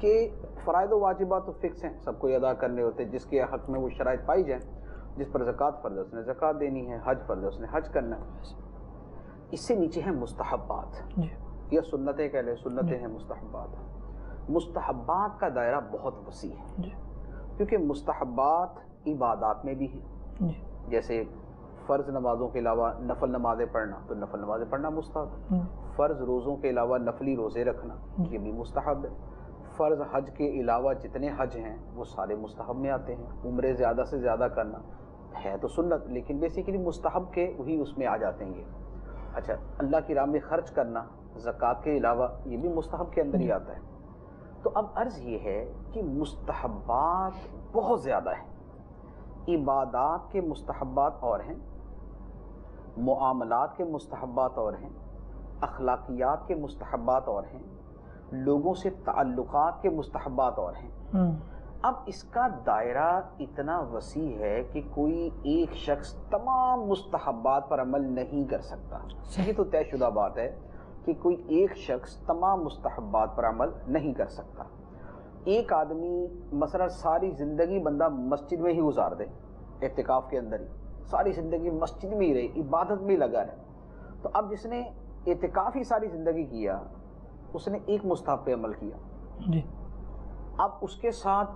کہ فرائض و واجبات تو فکس ہیں، سب کو ادا کرنے ہوتے ہیں، جس کے حق میں وہ شرائط پائی جائیں، جس پر زکوٰۃ فرض ہے اس نے زکوٰۃ دینی ہے، حج فرض ہے اس نے حج کرنا ہے۔ اس سے نیچے ہیں مستحبات یا سنتیں کہہ لیں، سنتیں ہیں، مستحبات ہیں۔ مستحبات کا دائرہ بہت وسیع ہے، کیونکہ مستحبات عبادات میں بھی ہیں، جیسے فرض نمازوں کے علاوہ نفل نمازیں پڑھنا، تو نفل نمازیں پڑھنا مستحب ہے۔ فرض روزوں کے علاوہ نفلی روزے رکھنا، یہ بھی مستحب ہے۔ فرض حج کے علاوہ جتنے حج ہیں وہ سارے مستحب میں آتے ہیں۔ عمرے زیادہ سے زیادہ کرنا ہے تو سنت، لیکن بیسیکلی مستحب کے وہی اس میں آ جاتے ہیں یہ۔ اچھا، اللہ کی راہ میں خرچ کرنا زکوٰۃ کے علاوہ یہ بھی مستحب کے اندر ہی آتا ہے۔ تو اب عرض یہ ہے کہ مستحبات بہت زیادہ ہیں۔ عبادات کے مستحبات اور ہیں، معاملات کے مستحبات اور ہیں، اخلاقیات کے مستحبات اور ہیں، لوگوں سے تعلقات کے مستحبات اور ہیں۔ اب اس کا دائرہ اتنا وسیع ہے کہ کوئی ایک شخص تمام مستحبات پر عمل نہیں کر سکتا۔ یہ تو طے شدہ بات ہے کہ کوئی ایک شخص تمام مستحبات پر عمل نہیں کر سکتا۔ ایک آدمی مثلا ساری زندگی بندہ مسجد میں ہی گزار دے، اعتکاف کے اندر ہی ساری زندگی مسجد میں ہی رہے، عبادت میں لگا رہے، تو اب جس نے اعتکاف ہی ساری زندگی کیا اس نے ایک مستحب پہ عمل کیا۔ اب اس کے ساتھ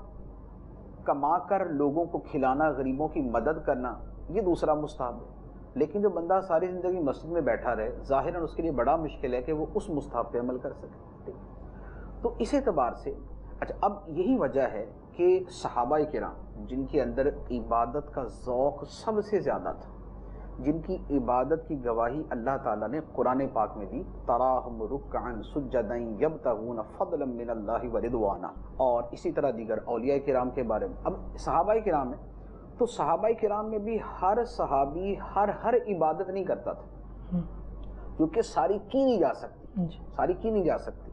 کما کر لوگوں کو کھلانا، غریبوں کی مدد کرنا، یہ دوسرا مستحب ہے۔ لیکن جو بندہ ساری زندگی مسجد میں بیٹھا رہے، ظاہراً اس کے لیے بڑا مشکل ہے کہ وہ اس مستحب پہ عمل کر سکے۔ تو اس اعتبار سے اچھا، اب یہی وجہ ہے کہ صحابہ کرام جن کے اندر عبادت کا ذوق سب سے زیادہ تھا، جن کی عبادت کی گواہی اللہ تعالیٰ نے قرآن پاک میں دی، تراہم رکعا سجدا یبتغون فضلا من اللہ ورضوانا، اور اسی طرح دیگر اولیاء کرام کے بارے میں۔ اب صحابہ کرام ہیں تو صحابہ کرام میں بھی ہر صحابی ہر عبادت نہیں کرتا تھا، کیونکہ ساری کی نہیں جا سکتی، ساری کی نہیں جا سکتی۔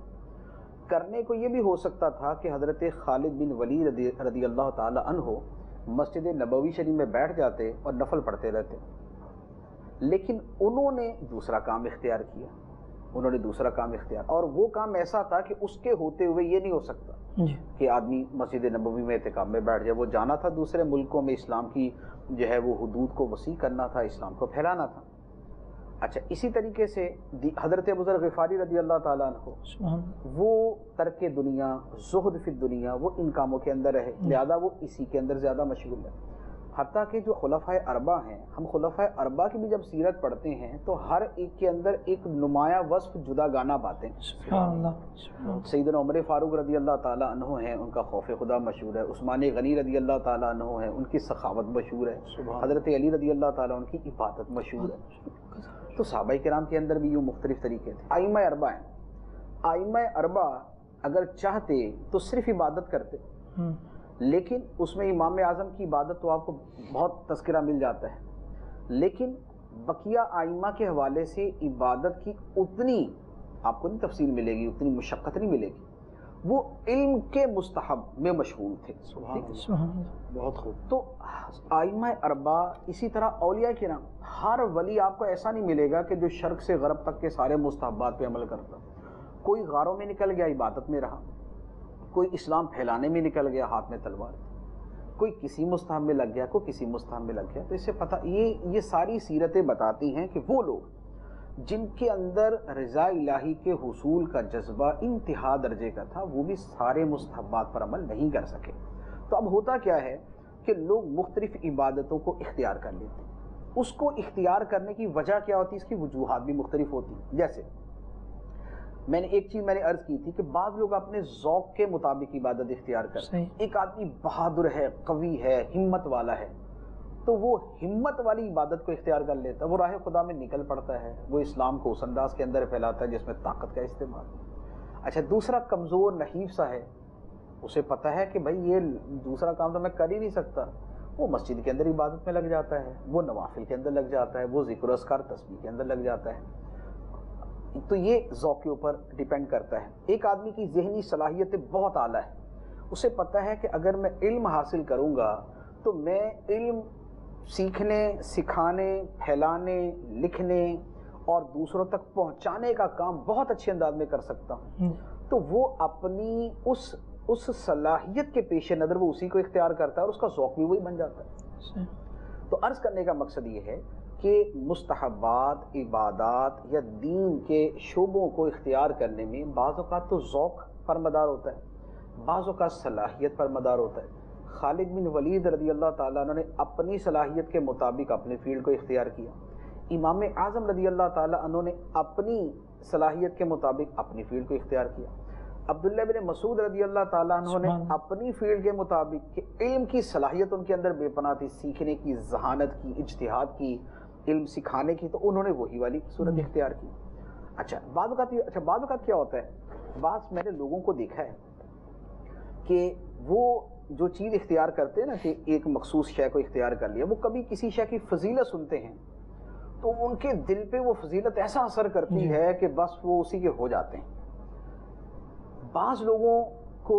کرنے کو یہ بھی ہو سکتا تھا کہ حضرت خالد بن ولید رضی اللہ تعالی عنہ مسجد نبوی شریف میں بیٹھ جاتے اور نفل پڑھتے رہتے، لیکن انہوں نے دوسرا کام اختیار کیا، انہوں نے دوسرا کام اختیار، اور وہ کام ایسا تھا کہ اس کے ہوتے ہوئے یہ نہیں ہو سکتا کہ آدمی مسجد نبوی میں اعتکاف میں بیٹھ جائے۔ وہ جانا تھا دوسرے ملکوں میں، اسلام کی جو ہے وہ حدود کو وسیع کرنا تھا، اسلام کو پھیلانا تھا۔ اچھا، اسی طریقے سے حضرت ابو ذر غفاری رضی اللہ تعالیٰ عنہ، وہ ترک دنیا، زہد فی الدنیا، وہ ان کاموں کے اندر رہے، لہذا وہ اسی کے اندر زیادہ مشغول ہے۔ حتیٰ کہ جو خلفائے اربعہ ہیں، ہم خلفائے اربعہ کی بھی جب سیرت پڑھتے ہیں تو ہر ایک کے اندر ایک نمایاں وصف جدا گانا پاتے ہیں۔ سیدنا عمر فاروق رضی اللہ تعالیٰ عنہ ہیں، ان کا خوف خدا مشہور ہے۔ عثمان غنی رضی اللہ تعالیٰ عنہ ہیں، ان کی سخاوت مشہور ہے۔ حضرت علی رضی اللہ تعالیٰ عنہ کی عبادت مشہور ہے۔ تو صحابہ کرام کے اندر بھی یوں مختلف طریقے تھے۔ ائمہ اربعہ ہیں، ائمہ اربعہ اگر چاہتے تو صرف عبادت کرتے، لیکن اس میں امام اعظم کی عبادت تو آپ کو بہت تذکرہ مل جاتا ہے، لیکن بقیہ ائمہ کے حوالے سے عبادت کی اتنی آپ کو نہیں تفصیل ملے گی، اتنی مشقت نہیں ملے گی۔ وہ علم کے مستحب میں مشغول تھے۔ بہت خوب۔ تو ائمہ اربعہ، اسی طرح اولیاء کرام، ہر ولی آپ کو ایسا نہیں ملے گا کہ جو شرق سے غرب تک کے سارے مستحبات پہ عمل کرتا۔ کوئی غاروں میں نکل گیا، عبادت میں رہا، کوئی اسلام پھیلانے میں نکل گیا، ہاتھ میں تلوار، کوئی کسی مستحب میں لگ گیا، کوئی کسی مستحب میں لگ گیا۔ تو اس سے پتہ یہ ساری سیرتیں بتاتی ہیں کہ وہ لوگ جن کے اندر رضا الہی کے حصول کا جذبہ انتہا درجے کا تھا، وہ بھی سارے مستحبات پر عمل نہیں کر سکے۔ تو اب ہوتا کیا ہے کہ لوگ مختلف عبادتوں کو اختیار کر لیتے ہیں۔ اس کو اختیار کرنے کی وجہ کیا ہوتی ہے؟ اس کی وجوہات بھی مختلف ہوتی ہیں۔ جیسے ایک چیز میں نے عرض کی تھی کہ بعض لوگ اپنے ذوق کے مطابق عبادت اختیار کرتے ہیں۔ ایک آدمی بہادر ہے، قوی ہے، ہمت والا ہے، تو وہ ہمت والی عبادت کو اختیار کر لیتا ہے، وہ راہ خدا میں نکل پڑتا ہے، وہ اسلام کو اس انداز کے اندر پھیلاتا ہے جس میں طاقت کا استعمال۔ اچھا، دوسرا کمزور نحیف سا ہے، اسے پتہ ہے کہ بھائی یہ دوسرا کام تو میں کر ہی نہیں سکتا، وہ مسجد کے اندر عبادت میں لگ جاتا ہے، وہ نوافل کے اندر لگ جاتا ہے، وہ ذکر و اذکار تسبیح کے اندر لگ جاتا ہے۔ تو یہ ذوق کے اوپر ڈیپینڈ کرتا ہے۔ ایک آدمی کی ذہنی صلاحیتیں بہت اعلیٰ ہے، اسے پتہ ہے کہ اگر میں علم حاصل کروں گا تو میں علم سیکھنے، سکھانے، پھیلانے، لکھنے اور دوسروں تک پہنچانے کا کام بہت اچھے انداز میں کر سکتا ہوں۔ تو وہ اپنی اس اس صلاحیت کے پیش نظر وہ اسی کو اختیار کرتا ہے اور اس کا ذوق بھی وہی بن جاتا ہے. تو عرض کرنے کا مقصد یہ ہے کہ مستحبات، عبادات یا دین کے شعبوں کو اختیار کرنے میں بعض اوقات تو ذوق پر مدار ہوتا ہے، بعض اوقات صلاحیت پر مدار ہوتا ہے. خالد بن ولید رضی اللہ تعالیٰ عنہ نے اپنی صلاحیت کے مطابق اپنے فیلڈ کو اختیار کیا. امام اعظم رضی اللہ تعالیٰ عنہ نے اپنی صلاحیت کے مطابق اپنی فیلڈ کو اختیار کیا. عبداللہ بن مسعود رضی اللہ تعالیٰ عنہ نے اپنی فیلڈ کے مطابق کہ علم کی صلاحیت ان کے اندر بے پناہ تھی، سیکھنے کی، ذہانت کی، اجتہاد کی، علم سکھانے کی، تو انہوں نے وہی والی صورت اختیار کی. اچھا بعض اوقات کیا ہوتا ہے، بعض میں نے لوگوں کو دیکھا ہے کہ وہ جو چیز اختیار کرتے ہیں نا کہ ایک مخصوص شے کو اختیار کر لیا، وہ کبھی کسی شے کی فضیلت سنتے ہیں تو ان کے دل پہ وہ فضیلت ایسا اثر کرتی ہے کہ بس وہ اسی کے ہو جاتے ہیں. بعض لوگوں کو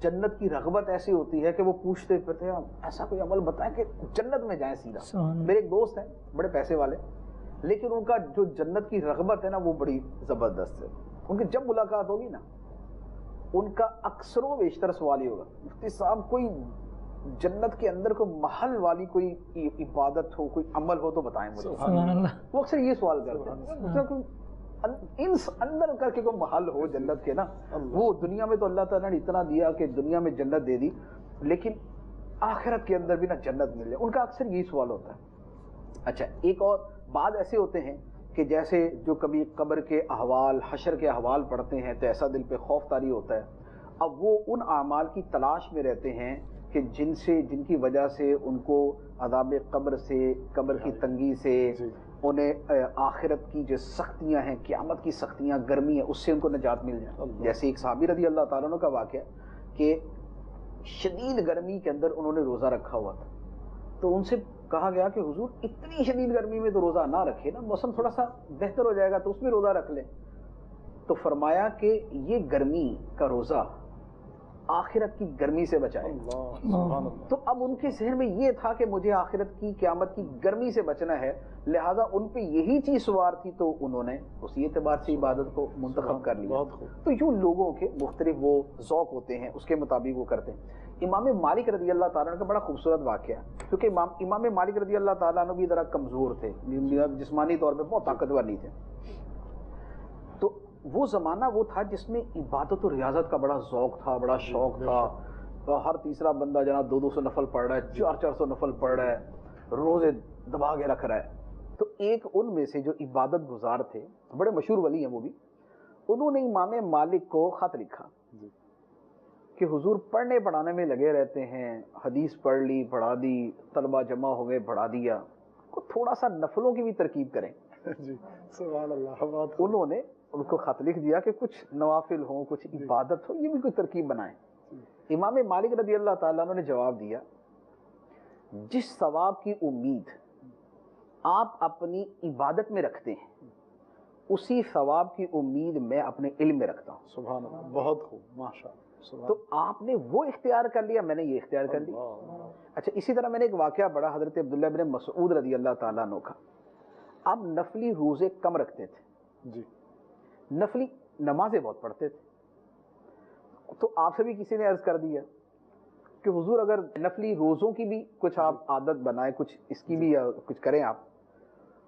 جنت کی رغبت ایسی ہوتی ہے کہ وہ پوچھتے پھرتے ہیں ایسا کوئی عمل بتائیں کہ جنت میں جائیں سیدھا. میرے ایک دوست ہیں بڑے پیسے والے، لیکن ان کا جو جنت کی رغبت ہے نا وہ بڑی زبردست ہے. ان کی جب ملاقات ہوگی نا ان کا اکثر و بیشتر سوال ہی ہوگا، مفتی صاحب کوئی جنت کے اندر کوئی محل والی کوئی عبادت ہو، کوئی عمل ہو تو بتائیں مجھے. وہ اکثر یہ سوال کرتے ہیں اندر کر کے کوئی محل ہو جنت کے نا. وہ دنیا میں تو اللہ تعالیٰ نے اتنا دیا کہ دنیا میں جنت دے دی، لیکن آخرت کے اندر بھی نا جنت مل جائے، ان کا اکثر یہی سوال ہوتا ہے. اچھا ایک اور بعض ایسے ہوتے ہیں کہ جیسے جو کبھی قبر کے احوال، حشر کے احوال پڑھتے ہیں تو ایسا دل پہ خوف طاری ہوتا ہے. اب وہ ان اعمال کی تلاش میں رہتے ہیں کہ جن کی وجہ سے ان کو عذاب قبر سے، قبر کی تنگی سے، انہیں آخرت کی جو سختیاں ہیں، قیامت کی سختیاں، گرمی ہے، اس سے ان کو نجات مل جائے. جیسے ایک صحابی رضی اللہ تعالیٰ عنہ کا واقعہ کہ شدید گرمی کے اندر انہوں نے روزہ رکھا ہوا تھا، تو ان سے کہا گیا کہ حضور اتنی شدید گرمی میں تو روزہ نہ رکھے نا، موسم تھوڑا سا بہتر ہو جائے گا تو اس میں روزہ رکھ لیں. تو فرمایا کہ یہ گرمی کا روزہ آخرت کی گرمی سے بچائے. تو اب ان کے ذہن میں یہ تھا کہ مجھے آخرت کی، قیامت کی گرمی سے بچنا ہے، لہذا ان پہ یہی چیز سوار تھی تو انہوں نے اسی اعتبار سے عبادت کو منتخب کر لیا. تو یوں لوگوں کے مختلف وہ ذوق ہوتے ہیں، اس کے مطابق وہ کرتے ہیں. امام مالک رضی اللہ تعالیٰ عنہ کا بڑا خوبصورت واقعہ ہے، کیونکہ امام مالک رضی اللہ تعالیٰ عنہ بھی ذرا کمزور تھے، جسمانی طور پہ بہت طاقتور نہیں تھے. تو وہ زمانہ وہ تھا جس میں عبادت و ریاضت کا بڑا ذوق تھا، بڑا شوق تھا. ہر تیسرا بندہ جناب 200 نفل پڑھ رہا ہے، 400 نفل پڑھ رہا ہے، روزے دبا کے رکھ رہا ہے. تو ایک ان میں سے جو عبادت گزار تھے، بڑے مشہور ولی ہیں وہ بھی، انہوں نے امام مالک کو خط لکھا کہ حضور پڑھنے پڑھانے میں لگے رہتے ہیں، حدیث پڑھ لی، پڑھا دی، طلبہ جمع ہو گئے، پڑھا دیا، کو تھوڑا سا نفلوں کی بھی ترکیب کریں. جی سبحان اللہ. انہوں نے ان کو خط لکھ دیا کہ کچھ نوافل ہوں، کچھ عبادت ہو، یہ بھی کوئی ترکیب بنائیں. امام مالک رضی اللہ تعالیٰ عنہ نے جواب دیا، جس ثواب کی امید آپ اپنی عبادت میں رکھتے ہیں اسی ثواب کی امید میں اپنے علم میں رکھتا ہوں. سبحان اللہ، بہت خوب، ماشاءاللہ. تو آپ نے وہ اختیار کر لیا، میں نے یہ اختیار کر لیا. اچھا اسی طرح میں نے ایک واقعہ پڑھا حضرت عبداللہ بن مسعود رضی اللہ تعالیٰ عنہ کا. اب نفلی روزے کم رکھتے تھے جی، نفلی نمازیں بہت پڑھتے تھے. تو آپ سے بھی کسی نے عرض کر دیا کہ حضور اگر نفلی روزوں کی بھی کچھ آپ عادت بنائیں، کچھ اس کی بھی کچھ کریں آپ.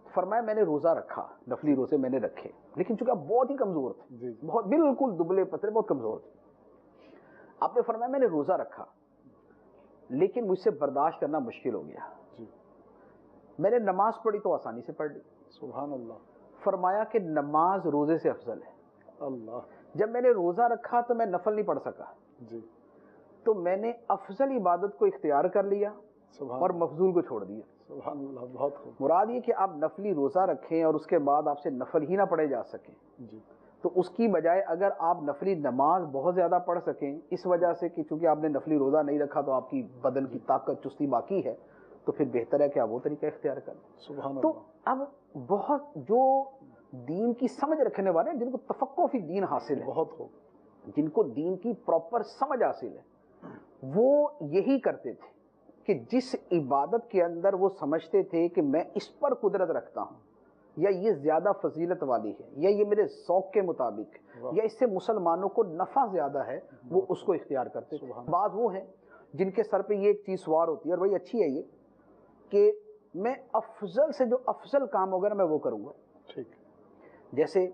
فرمایا میں نے روزہ رکھا، نفلی روزے میں نے رکھے، لیکن چونکہ آپ بہت ہی کمزور تھے، بہت بالکل دبلے پتلے، بہت کمزور تھے. آپ نے فرمایا میں نے روزہ رکھا لیکن مجھ سے برداشت کرنا مشکل ہو گیا. میں نے نماز پڑھی تو آسانی سے پڑھ لی. سبحان اللہ. فرمایا کہ نماز روزے سے افضل ہے. اللہ. جب میں نے روزہ رکھا تو میں نفل نہیں پڑھ سکا جی، تو میں نے افضل عبادت کو اختیار کر لیا اور مفضول کو چھوڑ دیا. سبحان اللہ، بہت خوب. مراد یہ کہ آپ نفلی روزہ رکھیں اور اس کے بعد آپ سے نفل ہی نہ پڑھے جا سکیں. جی، تو اس کی بجائے اگر آپ نفلی نماز بہت زیادہ پڑھ سکیں، اس وجہ سے کہ چونکہ آپ نے نفلی روزہ نہیں رکھا تو آپ کی بدن کی طاقت چستی باقی ہے، تو پھر بہتر ہے کہ آپ وہ طریقہ اختیار کریں. سبحان تو اللہ. اب بہت جو دین کی سمجھ رکھنے والے ہیں، جن کو تفقہ فی دین حاصل ہے، بہت خوب، جن کو دین کی پراپر سمجھ حاصل ہے، وہ یہی کرتے تھے کہ جس عبادت کے اندر وہ سمجھتے تھے کہ میں اس پر قدرت رکھتا ہوں، یا یہ زیادہ فضیلت والی ہے، یا یہ میرے ذوق کے مطابق، یا اس سے مسلمانوں کو نفع زیادہ ہے، وہ اس کو اختیار کرتے تھے۔ بعض وہ ہیں جن کے سر پہ یہ ایک چیز سوار ہوتی ہے، اور بھائی اچھی ہے یہ، کہ میں افضل سے جو افضل کام ہوگا نا میں وہ کروں گا۔ ٹھیک، جیسے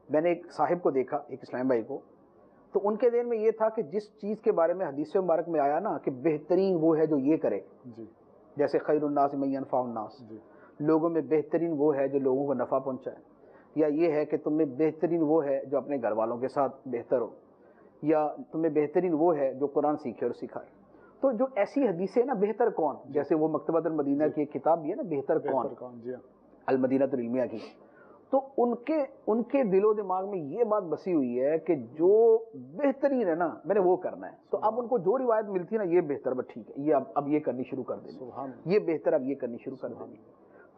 میں نے ایک صاحب کو دیکھا، ایک اسلام بھائی کو، تو ان کے ذہن میں یہ تھا کہ جس چیز کے بارے میں حدیث مبارک میں آیا نا کہ بہترین وہ ہے جو یہ کرے، جی جیسے خیر الناس من ینفع الناس، جی لوگوں میں بہترین وہ ہے جو لوگوں کو نفع پہنچائے، یا یہ ہے کہ تم میں بہترین وہ ہے جو اپنے گھر والوں کے ساتھ بہتر ہو، یا تم میں بہترین وہ ہے جو قرآن سیکھے اور سکھائے۔ تو جو ایسی حدیثیں نا بہتر کون، جیسے وہ مکتبۃ المدینہ کی ایک کتاب بھی ہے نا بہتر کون، جی المدینۃ العلمیہ کی، تو ان کے دل و دماغ میں یہ بات بسی ہوئی ہے کہ جو بہترین ہے نا میں نے وہ کرنا ہے۔ تو اب ان کو جو روایت ملتی ہے نا یہ بہتر، بس ٹھیک ہے، یہ اب یہ کرنی شروع کر دیں، یہ بہتر اب یہ کرنی شروع کر دیں۔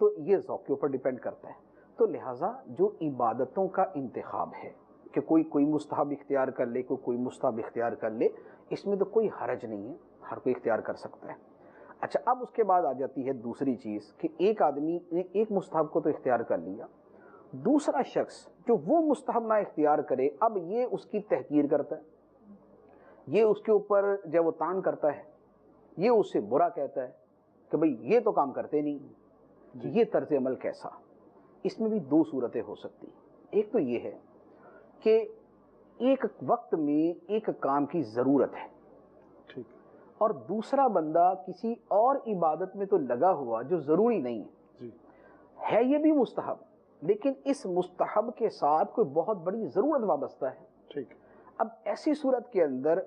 تو یہ ذوق کے اوپر ڈیپینڈ کرتا ہے۔ تو لہٰذا جو عبادتوں کا انتخاب ہے کہ کوئی مستحب اختیار کر لے، کوئی مستحب اختیار کر لے، اس میں تو کوئی حرج نہیں ہے، ہر کوئی اختیار کر سکتا ہے۔ اچھا، اب اس کے بعد آ جاتی ہے دوسری چیز کہ ایک آدمی نے ایک مستحب کو تو اختیار کر لیا، دوسرا شخص جو وہ مستحب نہ اختیار کرے، اب یہ اس کی تحقیر کرتا ہے، یہ اس کے اوپر جب وہ تان کرتا ہے، یہ اس سے برا کہتا ہے کہ بھئی یہ تو کام کرتے نہیں، یہ طرز عمل کیسا؟ اس میں بھی دو صورتیں ہو سکتی ہیں۔ ایک تو یہ ہے کہ ایک وقت میں ایک کام کی ضرورت ہے، ٹھیک، اور دوسرا بندہ کسی اور عبادت میں تو لگا ہوا جو ضروری نہیں جی ہے یہ بھی مستحب، لیکن اس مستحب کے ساتھ کوئی بہت بڑی ضرورت وابستہ ہے۔ ٹھیک، اب ایسی صورت کے اندر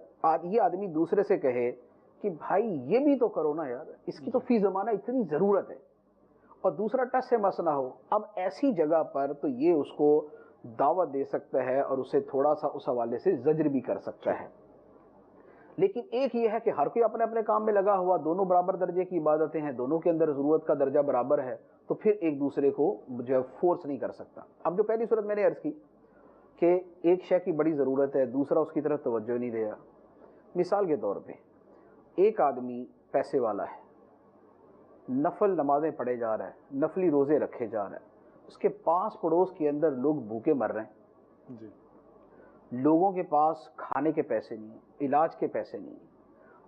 یہ آدمی دوسرے سے کہے کہ بھائی یہ بھی تو کرو نا یار، اس کی تو فی زمانہ اتنی ضرورت ہے، اور دوسرا ٹس سے مس نہ ہو، اب ایسی جگہ پر تو یہ اس کو دعوت دے سکتا ہے اور اسے تھوڑا سا اس حوالے سے زجر بھی کر سکتا ہے۔ لیکن ایک یہ ہے کہ ہر کوئی اپنے اپنے کام میں لگا ہوا، دونوں برابر درجے کی عبادتیں ہیں، دونوں کے اندر ضرورت کا درجہ برابر ہے، تو پھر ایک دوسرے کو جو ہے فورس نہیں کر سکتا۔ اب جو پہلی صورت میں نے عرض کی کہ ایک شے کی بڑی ضرورت ہے، دوسرا اس کی طرف توجہ نہیں دیا، مثال کے طور پہ ایک آدمی پیسے والا ہے، نفل نمازیں پڑھے جا رہا ہے، نفلی روزے رکھے جا رہا ہے، اس کے پاس پڑوس کے اندر لوگ بھوکے مر رہے ہیں، جی لوگوں کے پاس کھانے کے پیسے نہیں ہیں، علاج کے پیسے نہیں ہیں۔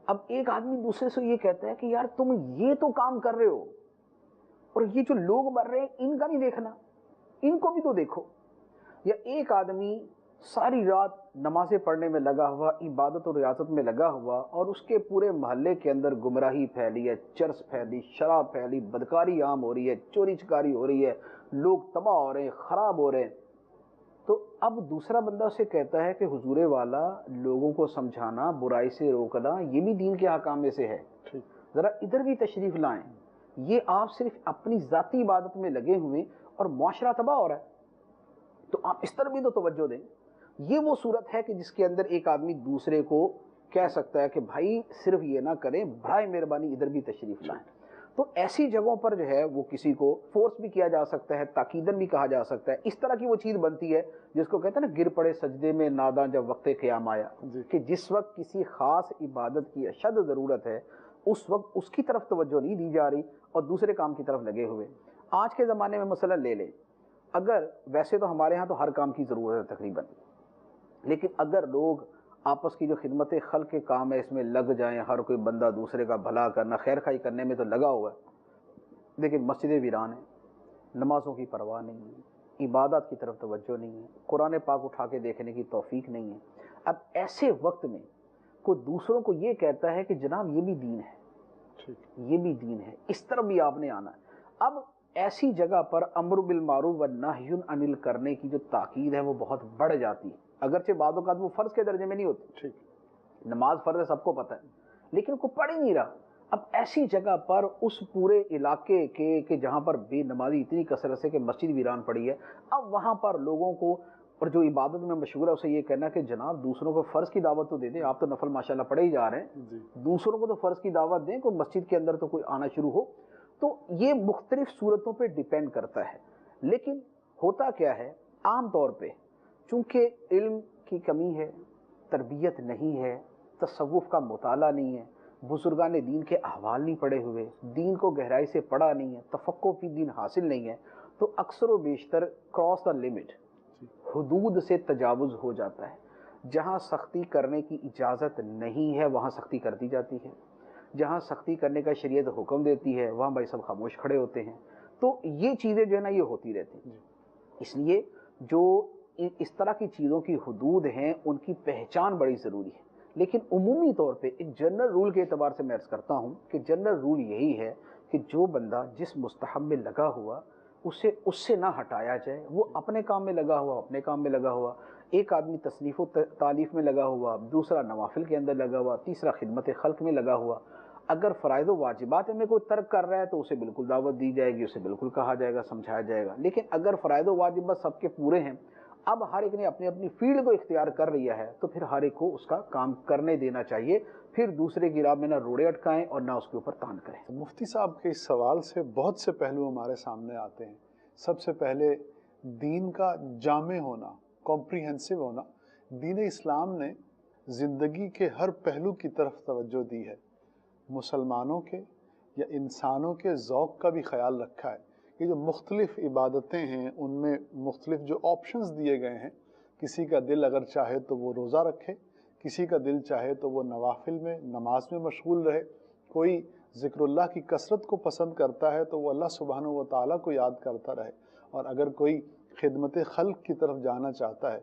اب ایک آدمی دوسرے سے یہ کہتا ہے کہ یار تم یہ تو کام کر رہے ہو، اور یہ جو لوگ مر رہے ہیں ان کا نہیں دیکھنا، ان کو بھی تو دیکھو۔ یا ایک آدمی ساری رات نمازیں پڑھنے میں لگا ہوا، عبادت اور ریاضت میں لگا ہوا، اور اس کے پورے محلے کے اندر گمراہی پھیلی ہے، چرس پھیلی، شراب پھیلی، بدکاری عام ہو رہی ہے، چوری چکاری ہو رہی ہے، لوگ تباہ ہو رہے ہیں، خراب ہو رہے ہیں۔ تو اب دوسرا بندہ اسے کہتا ہے کہ حضور والا، لوگوں کو سمجھانا، برائی سے روکنا، یہ بھی دین کے احکام میں سے ہے، ذرا ادھر بھی تشریف لائیں۔ یہ آپ صرف اپنی ذاتی عبادت میں لگے ہوئے اور معاشرہ تباہ ہو رہا ہے، تو آپ اس طرح بھی تو توجہ دیں۔ یہ وہ صورت ہے کہ جس کے اندر ایک آدمی دوسرے کو کہہ سکتا ہے کہ بھائی صرف یہ نہ کریں، برائے مہربانی ادھر بھی تشریف لائیں۔ تو ایسی جگہوں پر جو ہے وہ کسی کو فورس بھی کیا جا سکتا ہے، تاکیدن بھی کہا جا سکتا ہے۔ اس طرح کی وہ چیز بنتی ہے جس کو کہتے ہیں نا گر پڑے سجدے میں ناداں جب وقت قیام آیا، کہ جس وقت کسی خاص عبادت کی اشد ضرورت ہے اس وقت اس کی طرف توجہ نہیں دی جا رہی اور دوسرے کام کی طرف لگے ہوئے۔ آج کے زمانے میں مثلا لے لیں، اگر ویسے تو ہمارے ہاں تو ہر کام کی ضرورت ہے تقریباً، لیکن اگر لوگ آپس کی جو خدمت خلق کے کام ہے اس میں لگ جائیں، ہر کوئی بندہ دوسرے کا بھلا کرنا، خیر خواہی کرنے میں تو لگا ہوا ہے، لیکن مسجدیں ویران ہیں، نمازوں کی پرواہ نہیں ہے، عبادت کی طرف توجہ نہیں ہے، قرآن پاک اٹھا کے دیکھنے کی توفیق نہیں ہے۔ اب ایسے وقت میں کوئی دوسروں کو یہ کہتا ہے کہ جناب یہ بھی دین ہے، یہ بھی دین ہے، اس طرح بھی آپ نے آنا ہے۔ اب ایسی جگہ پر امر بالمعروف والنہی عن المنکر کرنے کی جو تاکید ہے وہ بہت بڑھ جاتی ہے، اگرچہ بعض اوقات وہ فرض کے درجے میں نہیں ہوتی، نماز فرض ہے سب کو پتہ ہے، لیکن کوئی پڑھ ہی نہیں رہا۔ اب ایسی جگہ پر اس پورے علاقے کے کہ جہاں پر بے نمازی اتنی کثرت سے کہ مسجد ویران پڑی ہے، اب وہاں پر لوگوں کو، اور جو عبادت میں مشہور ہے اسے یہ کہنا کہ جناب دوسروں کو فرض کی دعوت تو دے دیں، آپ تو نفل ماشاءاللہ پڑھے ہی جا رہے ہیں، دوسروں کو تو فرض کی دعوت دیں، کوئی مسجد کے اندر تو کوئی آنا شروع ہو۔ تو یہ مختلف صورتوں پہ ڈیپینڈ کرتا ہے، لیکن ہوتا کیا ہے عام طور پہ چونکہ علم کی کمی ہے، تربیت نہیں ہے، تصوف کا مطالعہ نہیں ہے، بزرگان دین کے احوال نہیں پڑھے ہوئے، دین کو گہرائی سے پڑھا نہیں ہے، تفقہ فی دین حاصل نہیں ہے، تو اکثر و بیشتر کراس دا لمٹ، حدود سے تجاوز ہو جاتا ہے۔ جہاں سختی کرنے کی اجازت نہیں ہے وہاں سختی کر دی جاتی ہے، جہاں سختی کرنے کا شریعت حکم دیتی ہے وہاں بھائی سب خاموش کھڑے ہوتے ہیں۔ تو یہ چیزیں جو ہے نا یہ ہوتی رہتی ہیں۔ اس لیے جو اس طرح کی چیزوں کی حدود ہیں ان کی پہچان بڑی ضروری ہے۔ لیکن عمومی طور پہ ایک جنرل رول کے اعتبار سے میں عرض کرتا ہوں کہ جنرل رول یہی ہے کہ جو بندہ جس مستحب میں لگا ہوا اس سے نہ ہٹایا جائے، وہ اپنے کام میں لگا ہوا اپنے کام میں لگا ہوا، ایک آدمی تصنیف و تالیف میں لگا ہوا، دوسرا نوافل کے اندر لگا ہوا، تیسرا خدمت خلق میں لگا ہوا۔ اگر فرائض و واجبات میں کوئی ترک کر رہا ہے تو اسے بالکل دعوت دی جائے گی، اسے بالکل کہا جائے گا، سمجھایا جائے گا۔ لیکن اگر فرائض و واجبات سب کے پورے ہیں، اب ہر ایک نے اپنی اپنی فیلڈ کو اختیار کر لیا ہے، تو پھر ہر ایک کو اس کا کام کرنے دینا چاہیے، پھر دوسرے کی راہ میں نہ روڑے اٹکائیں اور نہ اس کے اوپر تان کریں۔ مفتی صاحب کے اس سوال سے بہت سے پہلو ہمارے سامنے آتے ہیں۔ سب سے پہلے دین کا جامع ہونا، کمپریہنسو ہونا۔ دین اسلام نے زندگی کے ہر پہلو کی طرف توجہ دی ہے، مسلمانوں کے یا انسانوں کے ذوق کا بھی خیال رکھا ہے۔ یہ جو مختلف عبادتیں ہیں ان میں مختلف جو آپشنز دیے گئے ہیں، کسی کا دل اگر چاہے تو وہ روزہ رکھے، کسی کا دل چاہے تو وہ نوافل میں نماز میں مشغول رہے، کوئی ذکر اللہ کی کثرت کو پسند کرتا ہے تو وہ اللہ سبحانہ و تعالیٰ کو یاد کرتا رہے، اور اگر کوئی خدمت خلق کی طرف جانا چاہتا ہے،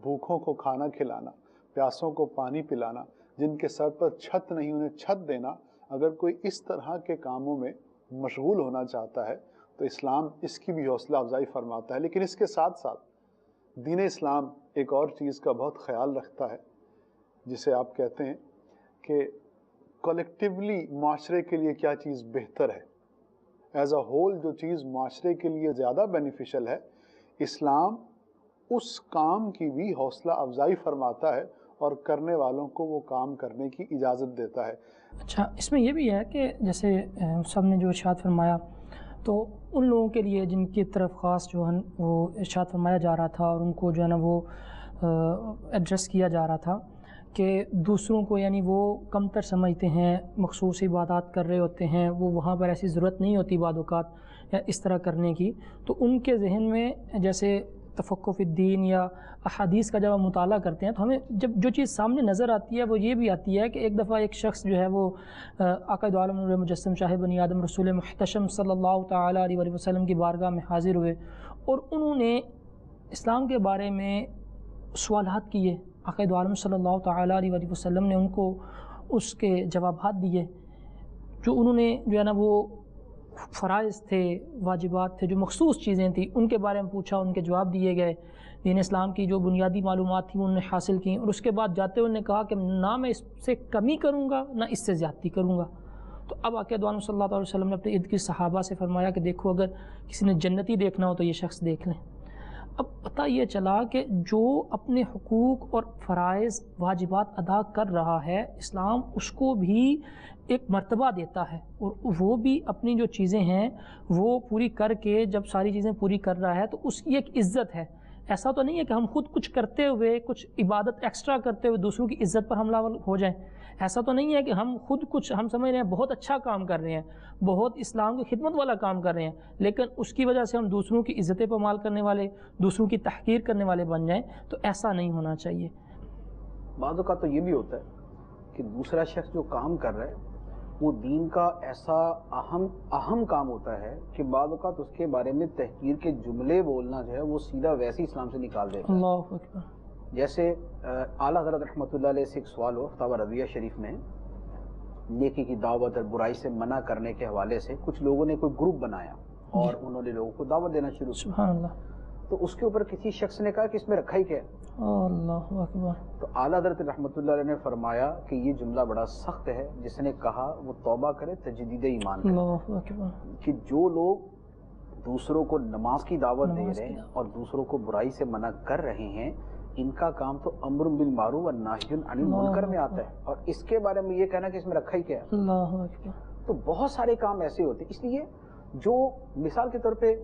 بھوکھوں کو کھانا کھلانا، پیاسوں کو پانی پلانا، جن کے سر پر چھت نہیں انہیں چھت دینا، اگر کوئی اس طرح کے کاموں میں مشغول ہونا چاہتا ہے تو اسلام اس کی بھی حوصلہ افزائی فرماتا ہے۔ لیکن اس کے ساتھ ساتھ دین اسلام ایک اور چیز کا بہت خیال رکھتا ہے، جسے آپ کہتے ہیں کہ کلیکٹیولی معاشرے کے لیے کیا چیز بہتر ہے، ایز اے ہول جو چیز معاشرے کے لیے زیادہ بینیفیشل ہے، اسلام اس کام کی بھی حوصلہ افزائی فرماتا ہے اور کرنے والوں کو وہ کام کرنے کی اجازت دیتا ہے۔ اچھا، اس میں یہ بھی ہے کہ جیسے سب نے جو ارشاد فرمایا تو ان لوگوں کے لیے جن کی طرف خاص جو ہے وہ ارشاد فرمایا جا رہا تھا اور ان کو جو ہے نا وہ ایڈریس کیا جا رہا تھا کہ دوسروں کو یعنی وہ کم تر سمجھتے ہیں، مخصوص عبادات کر رہے ہوتے ہیں، وہ وہاں پر ایسی ضرورت نہیں ہوتی بعض اوقات یا اس طرح کرنے کی، تو ان کے ذہن میں جیسے تفقہ فی الدین یا احادیث کا جب ہم مطالعہ کرتے ہیں تو ہمیں جب جو چیز سامنے نظر آتی ہے وہ یہ بھی آتی ہے کہ ایک دفعہ ایک شخص جو ہے وہ آقا دو عالم نور مجسم شاہ بنی آدم رسول محتشم صلی اللہ تعالیٰ علیہ وسلم کی بارگاہ میں حاضر ہوئے اور انہوں نے اسلام کے بارے میں سوالات کیے۔ آقا دو عالم صلی اللہ تعالیٰ علیہ وسلم نے ان کو اس کے جوابات دیے، جو انہوں نے جو ہے نا وہ فرائض تھے، واجبات تھے، جو مخصوص چیزیں تھیں ان کے بارے میں پوچھا، ان کے جواب دیے گئے، دین اسلام کی جو بنیادی معلومات تھیں انہوں نے حاصل کیں، اور اس کے بعد جاتے ہوئے انہوں نے کہا کہ نہ میں اس سے کمی کروں گا نہ اس سے زیادتی کروں گا۔ تو اب آقا دو عالم صلی اللہ علیہ وسلم نے اپنے ارد گرد صحابہ سے فرمایا کہ دیکھو اگر کسی نے جنتی دیکھنا ہو تو یہ شخص دیکھ لیں۔ اب پتہ یہ چلا کہ جو اپنے حقوق اور فرائض واجبات ادا کر رہا ہے، اسلام اس کو بھی ایک مرتبہ دیتا ہے، اور وہ بھی اپنی جو چیزیں ہیں وہ پوری کر کے جب ساری چیزیں پوری کر رہا ہے تو اس کی ایک عزت ہے۔ ایسا تو نہیں ہے کہ ہم خود کچھ کرتے ہوئے، کچھ عبادت ایکسٹرا کرتے ہوئے دوسروں کی عزت پر حملہ ہو جائیں۔ ایسا تو نہیں ہے کہ ہم خود کچھ ہم سمجھ رہے ہیں بہت اچھا کام کر رہے ہیں، بہت اسلام کی خدمت والا کام کر رہے ہیں، لیکن اس کی وجہ سے ہم دوسروں کی عزتیں پامال کرنے والے، دوسروں کی تحقیر کرنے والے بن جائیں، تو ایسا نہیں ہونا چاہیے۔ بعض اوقات تو یہ بھی ہوتا ہے کہ دوسرا شخص جو کام کر رہا ہے وہ دین کا ایسا اہم کام ہوتا ہے کہ بعض اوقات اس کے بارے میں تحقیر کے جملے بولنا جو ہے وہ سیدھا ویسے اسلام سے نکال دیتا ہے۔ اللہ اکبر۔ جیسے اعلیٰ حضرت رحمۃ اللہ علیہ سے ایک سوال ہو فتاوی رضویہ شریف میں، نیکی کی دعوت اور برائی سے منع کرنے کے حوالے سے کچھ لوگوں نے کوئی گروپ بنایا اور انہوں نے لوگوں کو دعوت دینا شروع کی۔ سبحان اللہ۔ تو اس کے اوپر کسی شخص نے کہا کہ اس میں رکھا ہی کیا ہے؟ اللہ اکبر۔ تو اعلیٰ حضرت رحمۃ اللہ علیہ نے فرمایا کہ یہ جملہ بڑا سخت ہے، جس نے کہا وہ توبہ کرے، تجدید ایمان کرے۔ اللہ اکبر۔ کہ جو لوگ دوسروں کو نماز کی دعوت دے رہے ہیں اور دوسروں کو برائی سے منع کر رہے ہیں، ان کا کام تو امر بالمعروف والنہی عن المنکر میں آتا ہے، اور اس کے بارے میں یہ کہنا کہ اس میں رکھا ہی کیا ہے؟ اللہ اکبر۔ تو بہت سارے کام ایسے ہوتے ہیں، اس لیے جو مثال کے طور پہ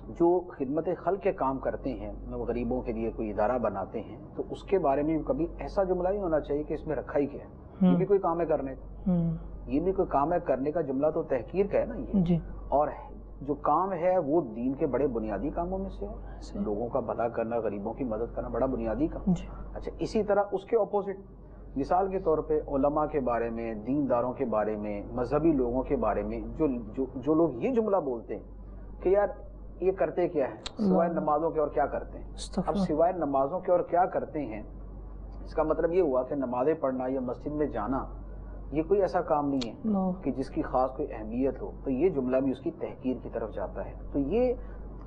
جو خدمت خلق کے کام کرتے ہیں، غریبوں کے لیے کوئی ادارہ بناتے ہیں، تو اس کے بارے میں کبھی ایسا جملہ نہیں ہونا چاہیے کہ اس میں رکھا ہی کیا ہے، یہ بھی کوئی کام ہے کرنے کا، یہ بھی کوئی کام ہے کرنے کا، جملہ تو تحقیر کا ہے نا یہ۔ جی۔ اور جو کام ہے وہ دین کے بڑے بنیادی کاموں میں سے ہے. لوگوں کا بھلا کرنا، غریبوں کی مدد کرنا بڑا بنیادی کام. اچھا، اسی طرح اس کے اپوزٹ مثال کے طور پہ علماء کے بارے میں، دینداروں کے بارے میں، مذہبی لوگوں کے بارے میں جو لوگ یہ جملہ بولتے ہیں کہ یار یہ کرتے کیا ہے سوائے نمازوں کے اور کیا کرتے ہیں. اب سوائے نمازوں کے اور کیا کرتے ہیں، اس کا مطلب یہ ہوا کہ نمازیں پڑھنا یا مسجد میں جانا یہ کوئی ایسا کام نہیں ہے کہ جس کی خاص کوئی اہمیت ہو. تو یہ جملہ بھی اس کی تحقیر کی طرف جاتا ہے. تو یہ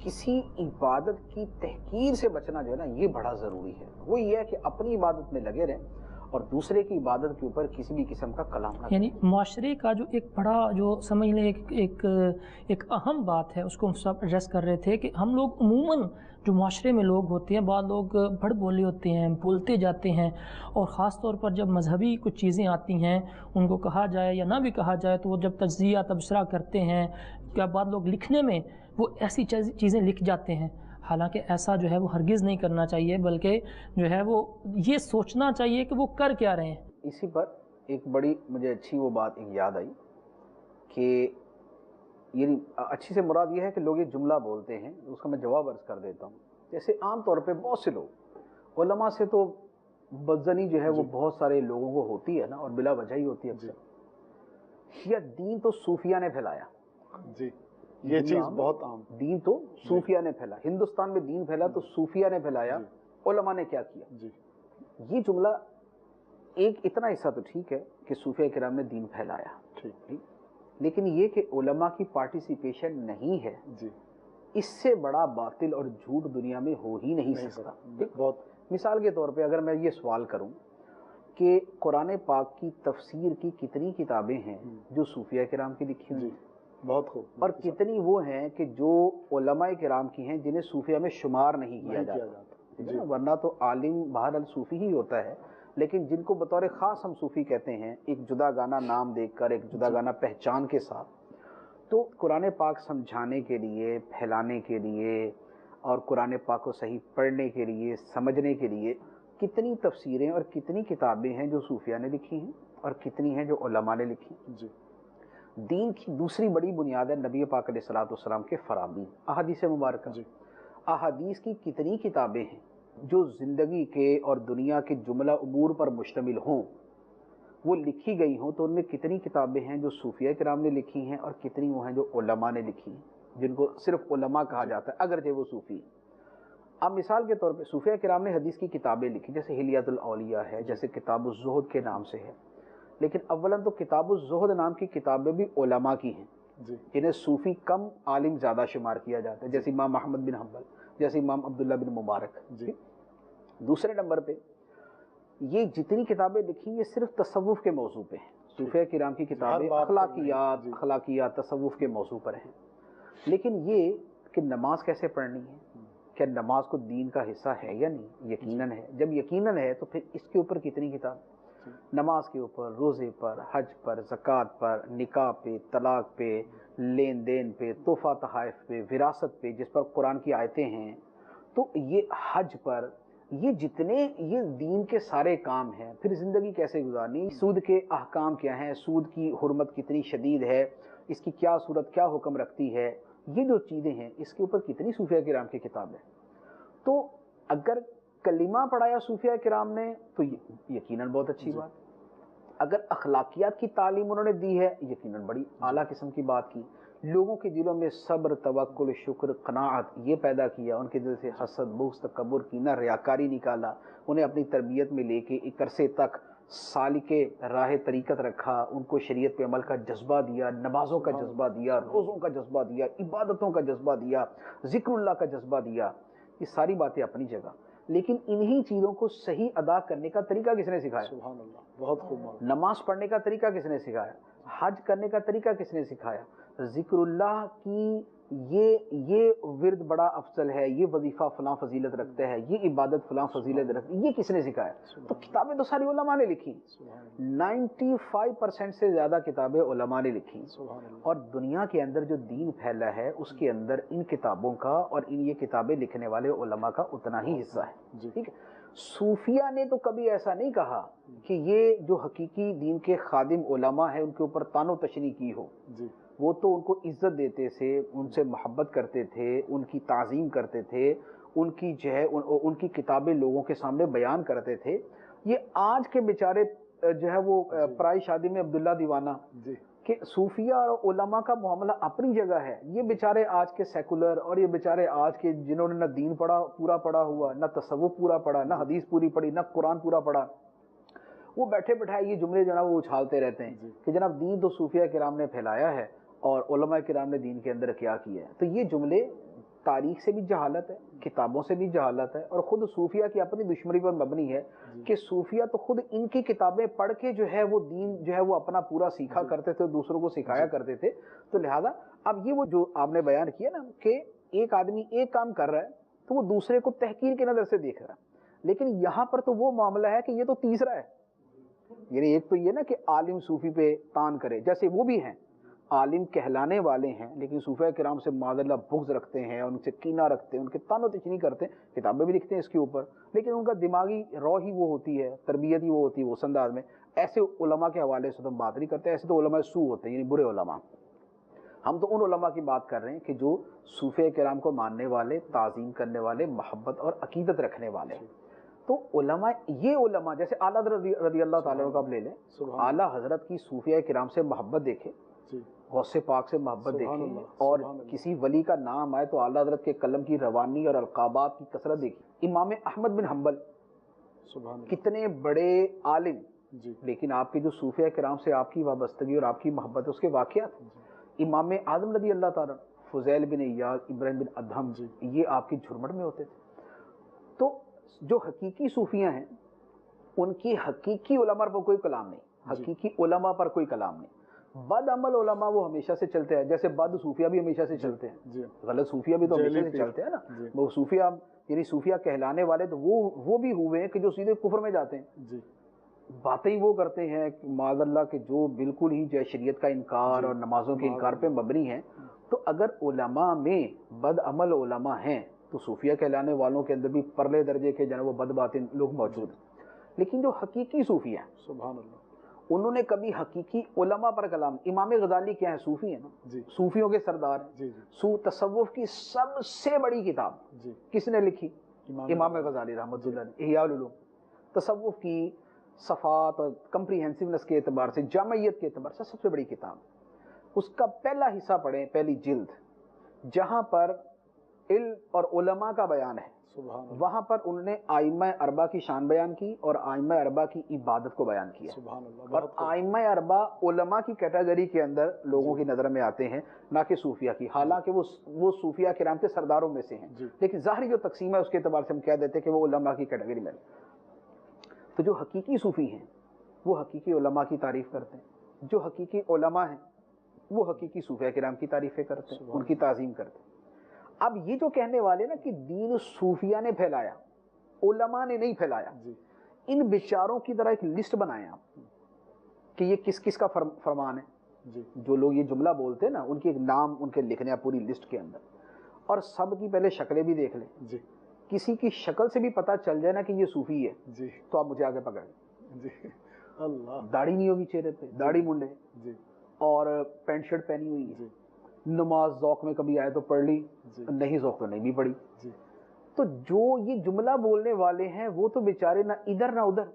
کسی عبادت کی تحقیر سے بچنا جو ہے نا یہ بڑا ضروری ہے. وہ یہ ہے کہ اپنی عبادت میں لگے رہیں اور دوسرے کی عبادت کے اوپر کسی بھی قسم کا کلام نہ. یعنی معاشرے کا جو ایک بڑا جو سمجھ لیں ایک اہم بات ہے، اس کو ہم سب ایڈریس کر رہے تھے کہ ہم لوگ عموماً جو معاشرے میں لوگ ہوتے ہیں، بعض لوگ بڑ بولے ہوتے ہیں، بولتے جاتے ہیں، اور خاص طور پر جب مذہبی کچھ چیزیں آتی ہیں ان کو کہا جائے یا نہ بھی کہا جائے تو وہ جب تجزیہ تبصرہ کرتے ہیں، کیا بعض لوگ لکھنے میں وہ ایسی چیزیں لکھ جاتے ہیں. حالانکہ ایسا جو ہے وہ ہرگز نہیں کرنا چاہیے، بلکہ جو ہے وہ یہ سوچنا چاہیے کہ وہ کر کیا رہے ہیں. اسی پر ایک بڑی مجھے اچھی وہ بات ایک یاد آئی کہ یعنی اچھی سے مراد یہ ہے کہ لوگ یہ جملہ بولتے ہیں، اس کا میں جواب عرض کر دیتا ہوں. جیسے عام طور پہ بہت سے لوگ علماء سے تو بدظنی جو ہے وہ بہت سارے لوگوں کو ہوتی ہے نا، اور بلا وجہ ہی ہوتی ہے اکثر. یا دین تو صوفیہ نے پھیلایا. جی یہ چیز بہت عام. دین تو صوفیہ نے پھیلا. ہندوستان میں دین پھیلا تو صوفیہ نے پھیلایا. علماء نے کیا کیا؟ یہ جملہ ایک اتنا حصہ تو ٹھیک ہے کہ صوفیہ کرام نے دین پھیلایا، ٹھیک، لیکن یہ کہ علماء کی پارٹیسپیشن نہیں ہے، اس سے بڑا باطل اور جھوٹ دنیا میں ہو ہی نہیں سکتا. بہت مثال کے طور پہ اگر میں یہ سوال کروں کہ قرآن پاک کی تفسیر کی کتنی کتابیں ہیں جو صوفیہ کرام کی لکھی ہوئی، بہت خوب، اور کتنی وہ ہیں کہ جو علماء کرام کی ہیں جنہیں صوفیہ میں شمار نہیں کیا جاتا. ورنہ تو عالم بہرحال صوفی ہی ہوتا ہے، لیکن جن کو بطور خاص ہم صوفی کہتے ہیں ایک جدا گانا نام دے کر، ایک جدا گانا پہچان کے ساتھ. تو قرآن پاک سمجھانے کے لیے، پھیلانے کے لیے، اور قرآن پاک کو صحیح پڑھنے کے لیے، سمجھنے کے لیے کتنی تفسیریں اور کتنی کتابیں ہیں جو صوفیہ نے لکھی ہیں اور کتنی ہیں جو علماء نے لکھی. دین کی دوسری بڑی بنیاد ہے نبی پاک علیہ الصلوۃ والسلام کے فرامین، احادیث مبارکہ. احادیث کی کتنی کتابیں ہیں جو زندگی کے اور دنیا کے جملہ امور پر مشتمل ہوں، وہ لکھی گئی ہوں. تو ان میں کتنی کتابیں ہیں جو صوفیہ کرام نے لکھی ہیں اور کتنی وہ ہیں جو علماء نے لکھی ہیں، جن کو صرف علماء کہا جاتا ہے اگرچہ وہ صوفی ہیں. اب مثال کے طور پہ صوفیہ کرام نے حدیث کی کتابیں لکھی، جیسے حلیۃ الاولیاء ہے، جیسے کتاب الزہد کے نام سے ہے. لیکن اولاً تو کتاب الزہد نام کی کتابیں بھی علماء کی ہیں، جنہیں صوفی کم عالم زیادہ شمار کیا جاتا ہے، جیسے امام احمد بن حنبل، جیسے امام عبداللہ بن مبارک. دوسرے نمبر پہ یہ جتنی کتابیں لکھی یہ صرف تصوف کے موضوع پہ ہیں. صوفیہ کرام کی کتابیں اخلاقیات تصوف کے موضوع پر ہیں. لیکن یہ کہ نماز کیسے پڑھنی ہے، کیا نماز کو دین کا حصہ ہے یا نہیں، یقیناً ہے. جب یقیناً ہے تو پھر اس کے اوپر کتنی کتاب، نماز کے اوپر، روزے پر، حج پر، زکوٰۃ پر، نکاح پہ، طلاق پہ، لین دین پہ، تحفہ تحائف پہ، وراثت پہ جس پر قرآن کی آیتیں ہیں، تو یہ حج پر، یہ جتنے یہ دین کے سارے کام ہیں. پھر زندگی کیسے گزارنی، سود کے احکام کیا ہیں، سود کی حرمت کتنی شدید ہے، اس کی کیا صورت، کیا حکم رکھتی ہے، یہ جو چیزیں ہیں اس کے اوپر کتنی صوفیہ کرام کی کتاب ہے. تو اگر کلمہ پڑھایا صوفیہ کرام نے تو یقیناً بہت اچھی بات. اگر اخلاقیات کی تعلیم انہوں نے دی ہے یقیناً بڑی اعلیٰ قسم کی بات کی. لوگوں کے دلوں میں صبر، توکل، شکر، قناعت یہ پیدا کیا، ان کے دل سے حسد، بغض، تکبر، کینہ، ریاکاری نکالا، انہیں اپنی تربیت میں لے کے ایک عرصے تک سالک راہ طریقت رکھا، ان کو شریعت پہ عمل کا جذبہ دیا، نمازوں کا جذبہ دیا، روزوں کا جذبہ دیا، عبادتوں کا جذبہ دیا، ذکر اللہ کا جذبہ دیا. یہ ساری باتیں اپنی جگہ، لیکن انہی چیزوں کو صحیح ادا کرنے کا طریقہ کس نے سکھایا؟ سبحان اللہ، بہت خوب. نماز پڑھنے کا طریقہ کس نے سکھایا؟ حج کرنے کا طریقہ کس نے سکھایا؟ ذکر اللہ کی یہ ورد بڑا افضل ہے، یہ وظیفہ فلاں فضیلت رکھتا ہے، یہ عبادت فلاں فضیلت رکھتا ہے، یہ کس نے سکھایا؟ تو کتابیں تو ساری علماء نے لکھی، 95% سے زیادہ کتابیں علماء نے لکھی. اور دنیا کے اندر جو دین پھیلا ہے اس کے اندر ان کتابوں کا اور ان یہ کتابیں لکھنے والے علماء کا اتنا ہی حصہ ہے. ٹھیک ہے. صوفیہ نے تو کبھی ایسا نہیں کہا کہ یہ جو حقیقی دین کے خادم علماء ہیں ان کے اوپر تان و تشنیع کی ہو. وہ تو ان کو عزت دیتے تھے، ان سے محبت کرتے تھے، ان کی تعظیم کرتے تھے، ان کی جو ہے ان کی کتابیں لوگوں کے سامنے بیان کرتے تھے۔ یہ آج کے بیچارے جو ہے وہ پرائی شادی میں عبداللہ دیوانہ کہ صوفیہ اور علماء کا معاملہ اپنی جگہ ہے، یہ بیچارے آج کے سیکولر اور یہ بیچارے آج کے جنہوں نے نہ دین پورا پڑھا ہوا، نہ تصوف پورا پڑھا، نہ حدیث پوری پڑھی، نہ قرآن پورا پڑھا، وہ بیٹھے بٹھائے یہ جملے جو ہے وہ اچھالتے رہتے ہیں کہ جناب دین تو صوفیہ کرام نے پھیلایا ہے اور علماء کرام نے دین کے اندر کیا کیا ہے۔ تو یہ جملے تاریخ سے بھی جہالت ہے، کتابوں سے بھی جہالت ہے، اور خود صوفیہ کی اپنی دشمنی پر مبنی ہے کہ صوفیہ تو خود ان کی کتابیں پڑھ کے جو ہے وہ دین جو ہے وہ اپنا پورا سیکھا کرتے تھے، دوسروں کو سکھایا کرتے تھے۔ تو لہٰذا اب یہ وہ جو آپ نے بیان کیا نا کہ ایک آدمی ایک کام کر رہا ہے تو وہ دوسرے کو تحقیر کی نظر سے دیکھ رہا ہے، لیکن یہاں پر تو وہ معاملہ ہے کہ یہ تو تیسرا ہے، یعنی ایک تو یہ نا کہ عالم صوفی پہ تان کرے، جیسے وہ بھی ہیں عالم کہلانے والے ہیں لیکن صوفیہ کرام سے معاذ اللہ بغض رکھتے ہیں، ان سے کینہ رکھتے ہیں، ان کے تان و تشنیع کرتے ہیں، کتابیں بھی لکھتے ہیں اس کے اوپر، لیکن ان کا دماغی رو ہی وہ ہوتی ہے، تربیت ہی وہ ہوتی ہے اس انداز میں۔ ایسے علماء کے حوالے سے تو ہم بات نہیں کرتے، ایسے تو علماء سو ہوتے ہیں، یعنی برے علماء۔ ہم تو ان علماء کی بات کر رہے ہیں کہ جو صوفیہ کرام کو ماننے والے، تعظیم کرنے والے، محبت اور عقیدت رکھنے والے۔ تو علماء، یہ علماء جیسے اعلیٰ حضرت رضی اللہ تعالیٰ عنہ کا آپ لے لیں، اعلیٰ حضرت کی صوفیہ کرام سے محبت دیکھیں، غوث پاک سے محبت دیکھیں، اور کسی ولی کا نام آئے تو اعلیٰ حضرت کے قلم کی روانی اور القابات کی کثرت دیکھیں۔ امام احمد بن حنبل کتنے بڑے عالم، لیکن آپ کے جو صوفیہ کرام سے آپ کی وابستگی اور آپ کی محبت ہے اس کے واقعات۔ امام اعظم رضی اللہ تعالیٰ، فضیل بن ایاض، ابراہیم بن ادہم، یہ آپ کی جھرمٹ میں ہوتے تھے۔ تو جو حقیقی صوفیہ ہیں ان کی حقیقی علماء پر کوئی کلام نہیں، حقیقی علماء پر کوئی کلام نہیں۔ بد عمل علماء وہ ہمیشہ سے چلتے ہیں، جیسے بد صوفیہ بھی ہمیشہ سے چلتے ہیں، غلط صوفیہ بھی تو ہمیشہ سے چلتے ہیں نا۔ وہ صوفیہ یعنی صوفیہ کہلانے والے تو وہ بھی ہوئے ہیں کہ جو سیدھے کفر میں جاتے ہیں، باتیں وہ کرتے ہیں معاذ اللہ کہ جو بالکل ہی جو شریعت کا انکار اور نمازوں کے انکار پہ مبنی ہیں۔ تو اگر علماء میں بد عمل علماء ہیں تو صوفیہ کہلانے والوں کے اندر بھی پرلے درجے کے جو ہے وہ بد باطن لوگ موجود ہیں، لیکن جو حقیقی صوفی ہیں سبحان اللہ انہوں نے کبھی حقیقی علماء پر کلام۔ امام غزالی کیا ہے؟ صوفی ہیں نا، صوفیوں کے سردار ہیں۔ تصوف کی سب سے بڑی کتاب کس نے لکھی؟ امام غزالی رحمۃ اللہ علیہ، احیاء العلوم۔ تصوف کی صفات اور کمپریہنسونیس کے اعتبار سے، جامعیت کے اعتبار سے سب سے بڑی کتاب۔ اس کا پہلا حصہ پڑھیں، پہلی جلد، جہاں پر علم اور علماء کا بیان ہے، وہاں پر انہوں نے ائمہ اربعہ کی شان بیان کی اور ائمہ اربعہ کی عبادت کو بیان کیا۔ اور ائمہ اربعہ علماء کی کیٹیگری کے اندر لوگوں کی نظر میں آتے ہیں، نہ کہ صوفیہ کی، حالانکہ وہ صوفیہ کرام کے سرداروں میں سے ہیں، لیکن ظاہری جو تقسیم ہے اس کے اعتبار سے ہم کہہ دیتے ہیں کہ وہ علماء کی کیٹیگری میں۔ تو جو حقیقی صوفی ہیں وہ حقیقی علماء کی تعریف کرتے ہیں، جو حقیقی علماء ہیں وہ حقیقی صوفیہ کرام کی تعریفیں کرتے ہیں، ان کی تعظیم کرتے ہیں۔ اب یہ جو کہنے والے نا کہ دین صوفیہ نے پھیلایا، علماء نے نہیں پھیلایا، ان بیچاروں کی طرح ایک لسٹ بنائیں آپ کہ یہ کس کس کا فرمان ہے۔ جو لوگ یہ جملہ بولتے ہیں نا ان کے ایک نام ان کے لکھنے ہیں پوری لسٹ کے اندر، اور سب کی پہلے شکلیں بھی دیکھ لیں، کسی کی شکل سے بھی پتہ چل جائے نا کہ یہ صوفی ہے تو آپ مجھے آگے پکڑ لیں۔ داڑھی نہیں ہوگی چہرے پہ، داڑھی منڈے، اور پینٹ شرٹ پہنی ہوئی ہے، نماز ذوق میں کبھی آئے تو پڑھ لی، نہیں ذوق تو نہیں بھی پڑھی۔ تو جو یہ جملہ بولنے والے ہیں وہ تو بیچارے نہ ادھر نہ ادھر،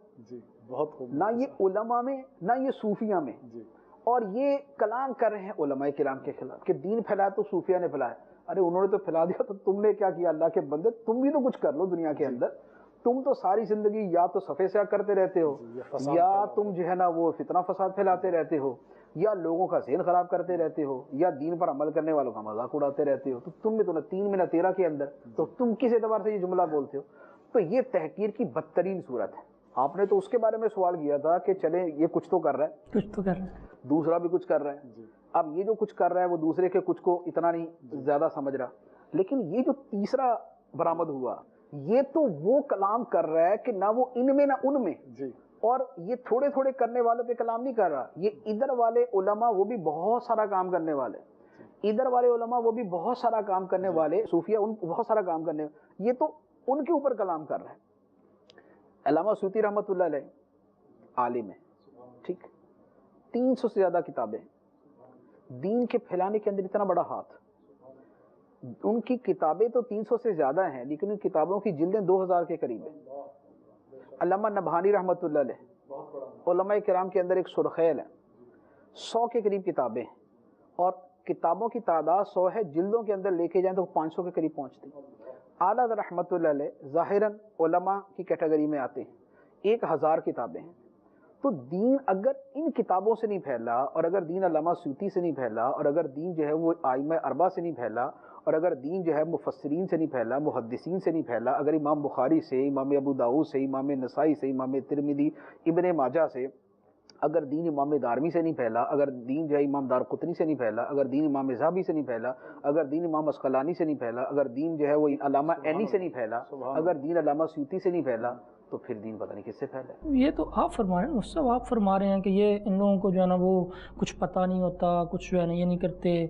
نہ یہ علماء میں نہ یہ صوفیہ میں، اور یہ کلام کر رہے ہیں علماء کرام کے خلاف کہ دین پھیلایا تو صوفیہ نے پھیلایا۔ ارے انہوں نے تو پھیلا دیا تو تم نے کیا کیا؟ اللہ کے بندے تم بھی تو کچھ کر لو دنیا کے اندر۔ تم تو ساری زندگی یا تو صفے سیاہ کرتے رہتے ہو، یا تم جو ہے نا وہ فتنہ فساد پھیلاتے رہتے ہو، یا لوگوں کا ذہن خراب کرتے رہتے ہو، یا دین پر عمل کرنے والوں کا مذاق اڑاتے رہتے ہو۔ تو تم میں تو نہ 3 میں نہ 13 کے اندر، تو تم کس اعتبار سے یہ جملہ بولتے ہو؟ تو یہ تحقیر کی بدترین صورت ہے۔ آپ نے تو اس کے بارے میں سوال کیا تھا کہ چلیں یہ کچھ تو کر رہا ہے، کچھ تو کر رہا ہے، دوسرا بھی کچھ کر رہا ہے۔ اب یہ جو کچھ کر رہا ہے وہ دوسرے کے کچھ کو اتنا نہیں زیادہ سمجھ رہا، لیکن یہ جو تیسرا برآمد ہوا یہ تو وہ کلام کر رہا ہے کہ نہ وہ ان میں نہ ان میں، اور یہ تھوڑے تھوڑے کرنے والوں پہ کلام نہیں کر رہا۔ یہ ادھر والے علماء وہ بھی بہت سارا کام کرنے والے، ادھر والے علماء وہ بھی بہت سارا کام کرنے والے، صوفیہ ان بہت سارا کام کرنے، یہ تو ان کے اوپر کلام کر رہا ہے۔ علامہ سیوطی رحمۃ اللہ علیہ عالم ہے، ٹھیک، 300 سے زیادہ کتابیں، دین کے پھیلانے کے اندر اتنا بڑا ہاتھ. ان کی کتابیں تو 300 سے زیادہ ہیں لیکن ان کتابوں کی جلدیں 2000 کے قریب ہیں. علامہ نبہانی رحمۃ اللہ علیہ, علماء کرام کے اندر ایک سرخیل ہے, 100 کے قریب کتابیں ہیں, اور کتابوں کی تعداد 100 ہے, جلدوں کے اندر لے کے جائیں تو 500 کے قریب پہنچتی. اعلیٰ رحمۃ اللہ علیہ ظاہراً علماء کی کیٹیگری میں آتے ہیں, 1000 کتابیں ہیں. تو دین اگر ان کتابوں سے نہیں پھیلا, اور اگر دین علامہ سیوطی سے نہیں پھیلا, اور اگر دین جو ہے وہ ائمہ اربعہ سے نہیں پھیلا, اور اگر دین جو ہے مفسرین سے نہیں پھیلا, محدثین سے نہیں پھیلا, اگر امام بخاری سے, امام ابو داؤد سے, امام نسائی سے, امام ترمذی, ابن ماجہ سے, اگر دین امام دارمی سے نہیں پھیلا, اگر دین جو ہے امام دارقطنی سے نہیں پھیلا, اگر دین امام ذہبی سے نہیں پھیلا, اگر دین امام اسقلانی سے نہیں پھیلا, اگر دین جو ہے وہ علامہ عینی سے نہیں پھیلا, اگر دین علامہ سیوطی سے نہیں پھیلا, تو پھر دین پتہ نہیں کس سے پھیلا ہے. یہ تو آپ فرما رہے ہیں, صاحب آپ فرما رہے ہیں کہ یہ ان لوگوں کو جو ہے نا وہ کچھ پتہ نہیں ہوتا, کچھ جو ہے نا یہ نہیں کرتے,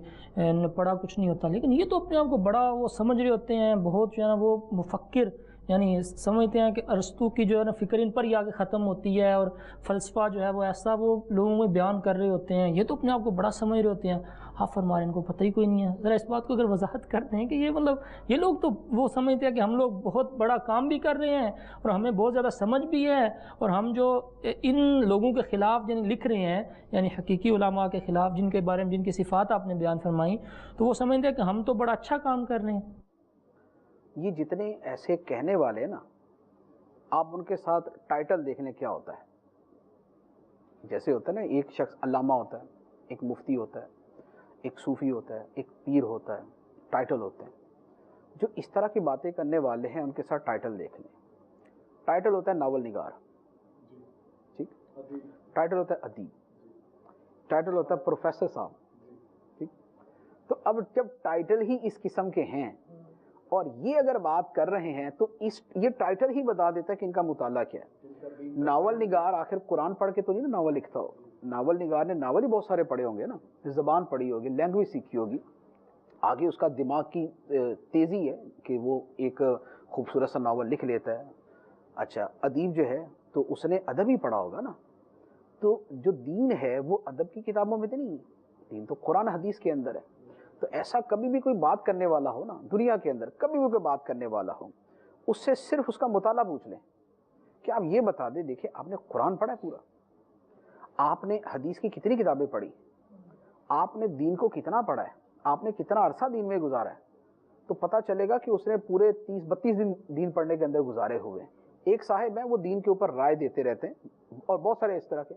پڑھا کچھ نہیں ہوتا, لیکن یہ تو اپنے آپ کو بڑا وہ سمجھ رہے ہوتے ہیں, بہت جو ہے نا وہ مفکر, یعنی سمجھتے ہیں کہ ارسطو کی جو ہے نا فکر ان پر ہی آگے ختم ہوتی ہے, اور فلسفہ جو ہے وہ ایسا وہ لوگوں میں بیان کر رہے ہوتے ہیں. یہ تو اپنے آپ کو بڑا سمجھ رہے ہوتے ہیں. آپ فرما رہے ہیں ان کو پتہ ہی کوئی نہیں ہے. ذرا اس بات کو اگر وضاحت کرتے ہیں کہ یہ مطلب یہ لوگ تو وہ سمجھتے ہیں کہ ہم لوگ بہت بڑا کام بھی کر رہے ہیں اور ہمیں بہت زیادہ سمجھ بھی ہے, اور ہم جو ان لوگوں کے خلاف یعنی لکھ رہے ہیں, یعنی حقیقی علماء کے خلاف جن کے بارے میں جن کی صفات آپ نے بیان فرمائی, تو وہ سمجھتے ہیں کہ ہم تو بڑا اچھا کام کر رہے ہیں. یہ جتنے ایسے کہنے والے ہیں نا, آپ ان کے ساتھ ٹائٹل دیکھ لیں کیا ہوتا ہے. جیسے ہوتا ہے نا, ایک شخص علامہ ہوتا ہے, ایک مفتی ہوتا ہے, ایک صوفی ہوتا ہے, ایک پیر ہوتا ہے, ٹائٹل ہوتے ہیں. جو اس طرح کی باتیں کرنے والے ہیں ان کے ساتھ ٹائٹل دیکھ لیں. ٹائٹل ہوتا ہے ناول نگار, ٹھیک, ٹائٹل ہوتا ہے ادیب, ٹائٹل ہوتا ہے پروفیسر صاحب, ٹھیک. تو اب جب ٹائٹل ہی اس قسم کے ہیں اور یہ اگر بات کر رہے ہیں تو یہ ٹائٹل ہی بتا دیتا ہے کہ ان کا مطالعہ کیا ہے. ناول نگار آخر قرآن پڑھ کے تو نہیں نا ناول لکھتا ہو. ناول نگار نے ناول ہی بہت سارے پڑھے ہوں گے نا, زبان پڑھی ہوگی, لینگویج سیکھی ہوگی, آگے اس کا دماغ کی تیزی ہے کہ وہ ایک خوبصورت سا ناول لکھ لیتا ہے. اچھا, ادیب جو ہے تو اس نے ادب ہی پڑھا ہوگا نا. تو جو دین ہے وہ ادب کی کتابوں میں تو نہیں, دین تو قرآن حدیث کے اندر ہے. تو ایسا کبھی بھی کوئی بات کرنے والا ہو نا دنیا کے اندر, کبھی بھی کوئی بات کرنے والا ہو, اس سے صرف اس کا مطالعہ پوچھ لیں کہ آپ یہ بتا دیں, دیکھیں آپ نے قرآن پڑھا ہے پورا, آپ نے حدیث کی کتنی کتابیں پڑھی, آپ نے دین کو کتنا پڑھا ہے, آپ نے کتنا عرصہ دین میں گزارا ہے, تو پتہ چلے گا کہ اس نے پورے 30-32 دن دین پڑھنے کے اندر گزارے ہوئے ہیں. ایک صاحب ہیں وہ دین کے اوپر رائے دیتے رہتے ہیں, اور بہت سارے اس طرح کے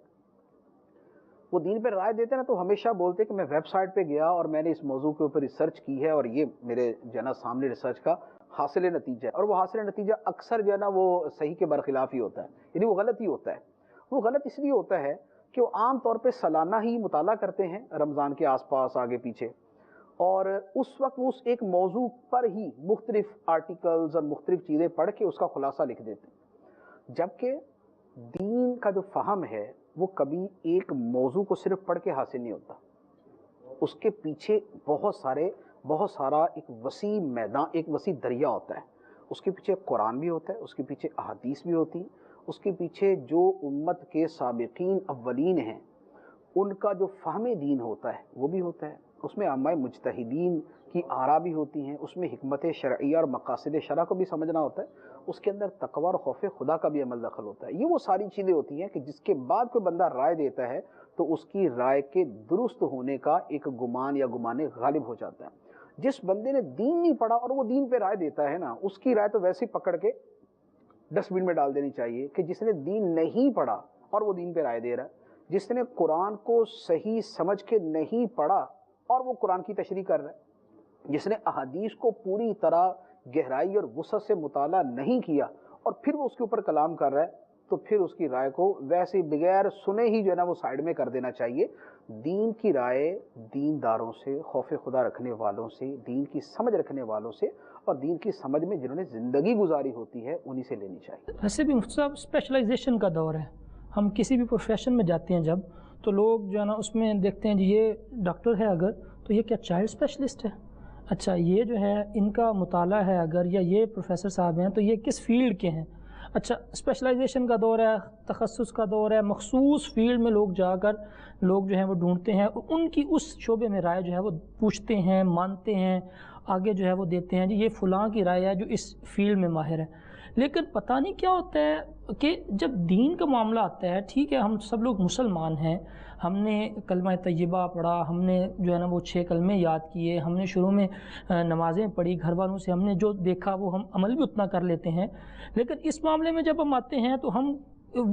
وہ دین پہ رائے دیتے ہیں نا, تو ہمیشہ بولتے کہ میں ویب سائٹ پہ گیا اور میں نے اس موضوع کے اوپر ریسرچ کی ہے, اور یہ میرے جو ہے نا سامنے ریسرچ کا حاصل نتیجہ ہے. اور وہ حاصل نتیجہ اکثر جو ہے نا وہ صحیح کے برخلاف ہی ہوتا ہے, یعنی وہ غلط ہی ہوتا ہے. وہ غلط اس لیے ہوتا ہے کہ وہ عام طور پہ سالانہ ہی مطالعہ کرتے ہیں رمضان کے آس پاس آگے پیچھے, اور اس وقت وہ اس ایک موضوع پر ہی مختلف آرٹیکلز اور مختلف چیزیں پڑھ کے اس کا خلاصہ لکھ دیتے ہیں. جبکہ دین کا جو فہم ہے وہ کبھی ایک موضوع کو صرف پڑھ کے حاصل نہیں ہوتا, اس کے پیچھے بہت سارا ایک وسیع میدان, ایک وسیع دریا ہوتا ہے. اس کے پیچھے قرآن بھی ہوتا ہے, اس کے پیچھے احادیث بھی ہوتی ہیں, اس کے پیچھے جو امت کے سابقین اولین ہیں ان کا جو فہم دین ہوتا ہے وہ بھی ہوتا ہے. اس میں عامہ مجتہدین کی آراء بھی ہوتی ہیں, اس میں حکمت شرعیہ اور مقاصد شرع کو بھی سمجھنا ہوتا ہے, اس کے اندر تقوی اور خوف خدا کا بھی عمل دخل ہوتا ہے. یہ وہ ساری چیزیں ہوتی ہیں کہ جس کے بعد کوئی بندہ رائے دیتا ہے تو اس کی رائے کے درست ہونے کا ایک گمان یا گمانے غالب ہو جاتا ہے. جس بندے نے دین نہیں پڑھا اور وہ دین پہ رائے دیتا ہے نا, اس کی رائے تو ویسے ہی پکڑ کے ڈسٹ بن میں ڈال دینی چاہیے کہ جس نے دین نہیں پڑھا اور وہ دین پہ رائے دے رہا ہے, جس نے قرآن کو صحیح سمجھ کے نہیں پڑھا اور وہ قرآن کی تشریح کر رہا ہے, جس نے احادیث کو پوری طرح گہرائی اور وسعت سے مطالعہ نہیں کیا اور پھر وہ اس کے اوپر کلام کر رہا ہے, تو پھر اس کی رائے کو ویسے بغیر سنے ہی جو ہے نا وہ سائڈ میں کر دینا چاہیے. دین کی رائے دینداروں سے, خوف خدا رکھنے والوں سے, دین کی سمجھ رکھنے والوں سے, اور دین کی سمجھ میں جنہوں نے زندگی گزاری ہوتی ہے انہی سے لینی چاہیے. ویسے بھی مفتی صاحب اسپیشلائزیشن کا دور ہے, ہم کسی بھی پروفیشن میں جاتے ہیں جب, تو لوگ جو ہے نا اس میں دیکھتے ہیں جی یہ ڈاکٹر ہے اگر تو یہ کیا چائلڈ اسپیشلسٹ ہے, اچھا یہ جو ہے ان کا مطالعہ ہے اگر, یا یہ پروفیسر صاحب ہیں تو یہ کس فیلڈ کے ہیں, اچھا اسپیشلائزیشن کا دور ہے، تخصص کا دور ہے، مخصوص فیلڈ میں لوگ جا کر لوگ جو ہیں وہ ڈھونڈتے ہیں اور ان کی اس شعبے میں رائے جو ہے وہ پوچھتے ہیں، مانتے ہیں، آگے جو ہے وہ دیتے ہیں، جی یہ فلاں کی رائے ہے جو اس فیلڈ میں ماہر ہے۔ لیکن پتہ نہیں کیا ہوتا ہے کہ جب دین کا معاملہ آتا ہے، ٹھیک ہے ہم سب لوگ مسلمان ہیں، ہم نے کلمہ طیبہ پڑھا، ہم نے جو ہے نا وہ 6 کلمے یاد کیے، ہم نے شروع میں نمازیں پڑھی، گھر والوں سے ہم نے جو دیکھا وہ ہم عمل بھی اتنا کر لیتے ہیں، لیکن اس معاملے میں جب ہم آتے ہیں تو ہم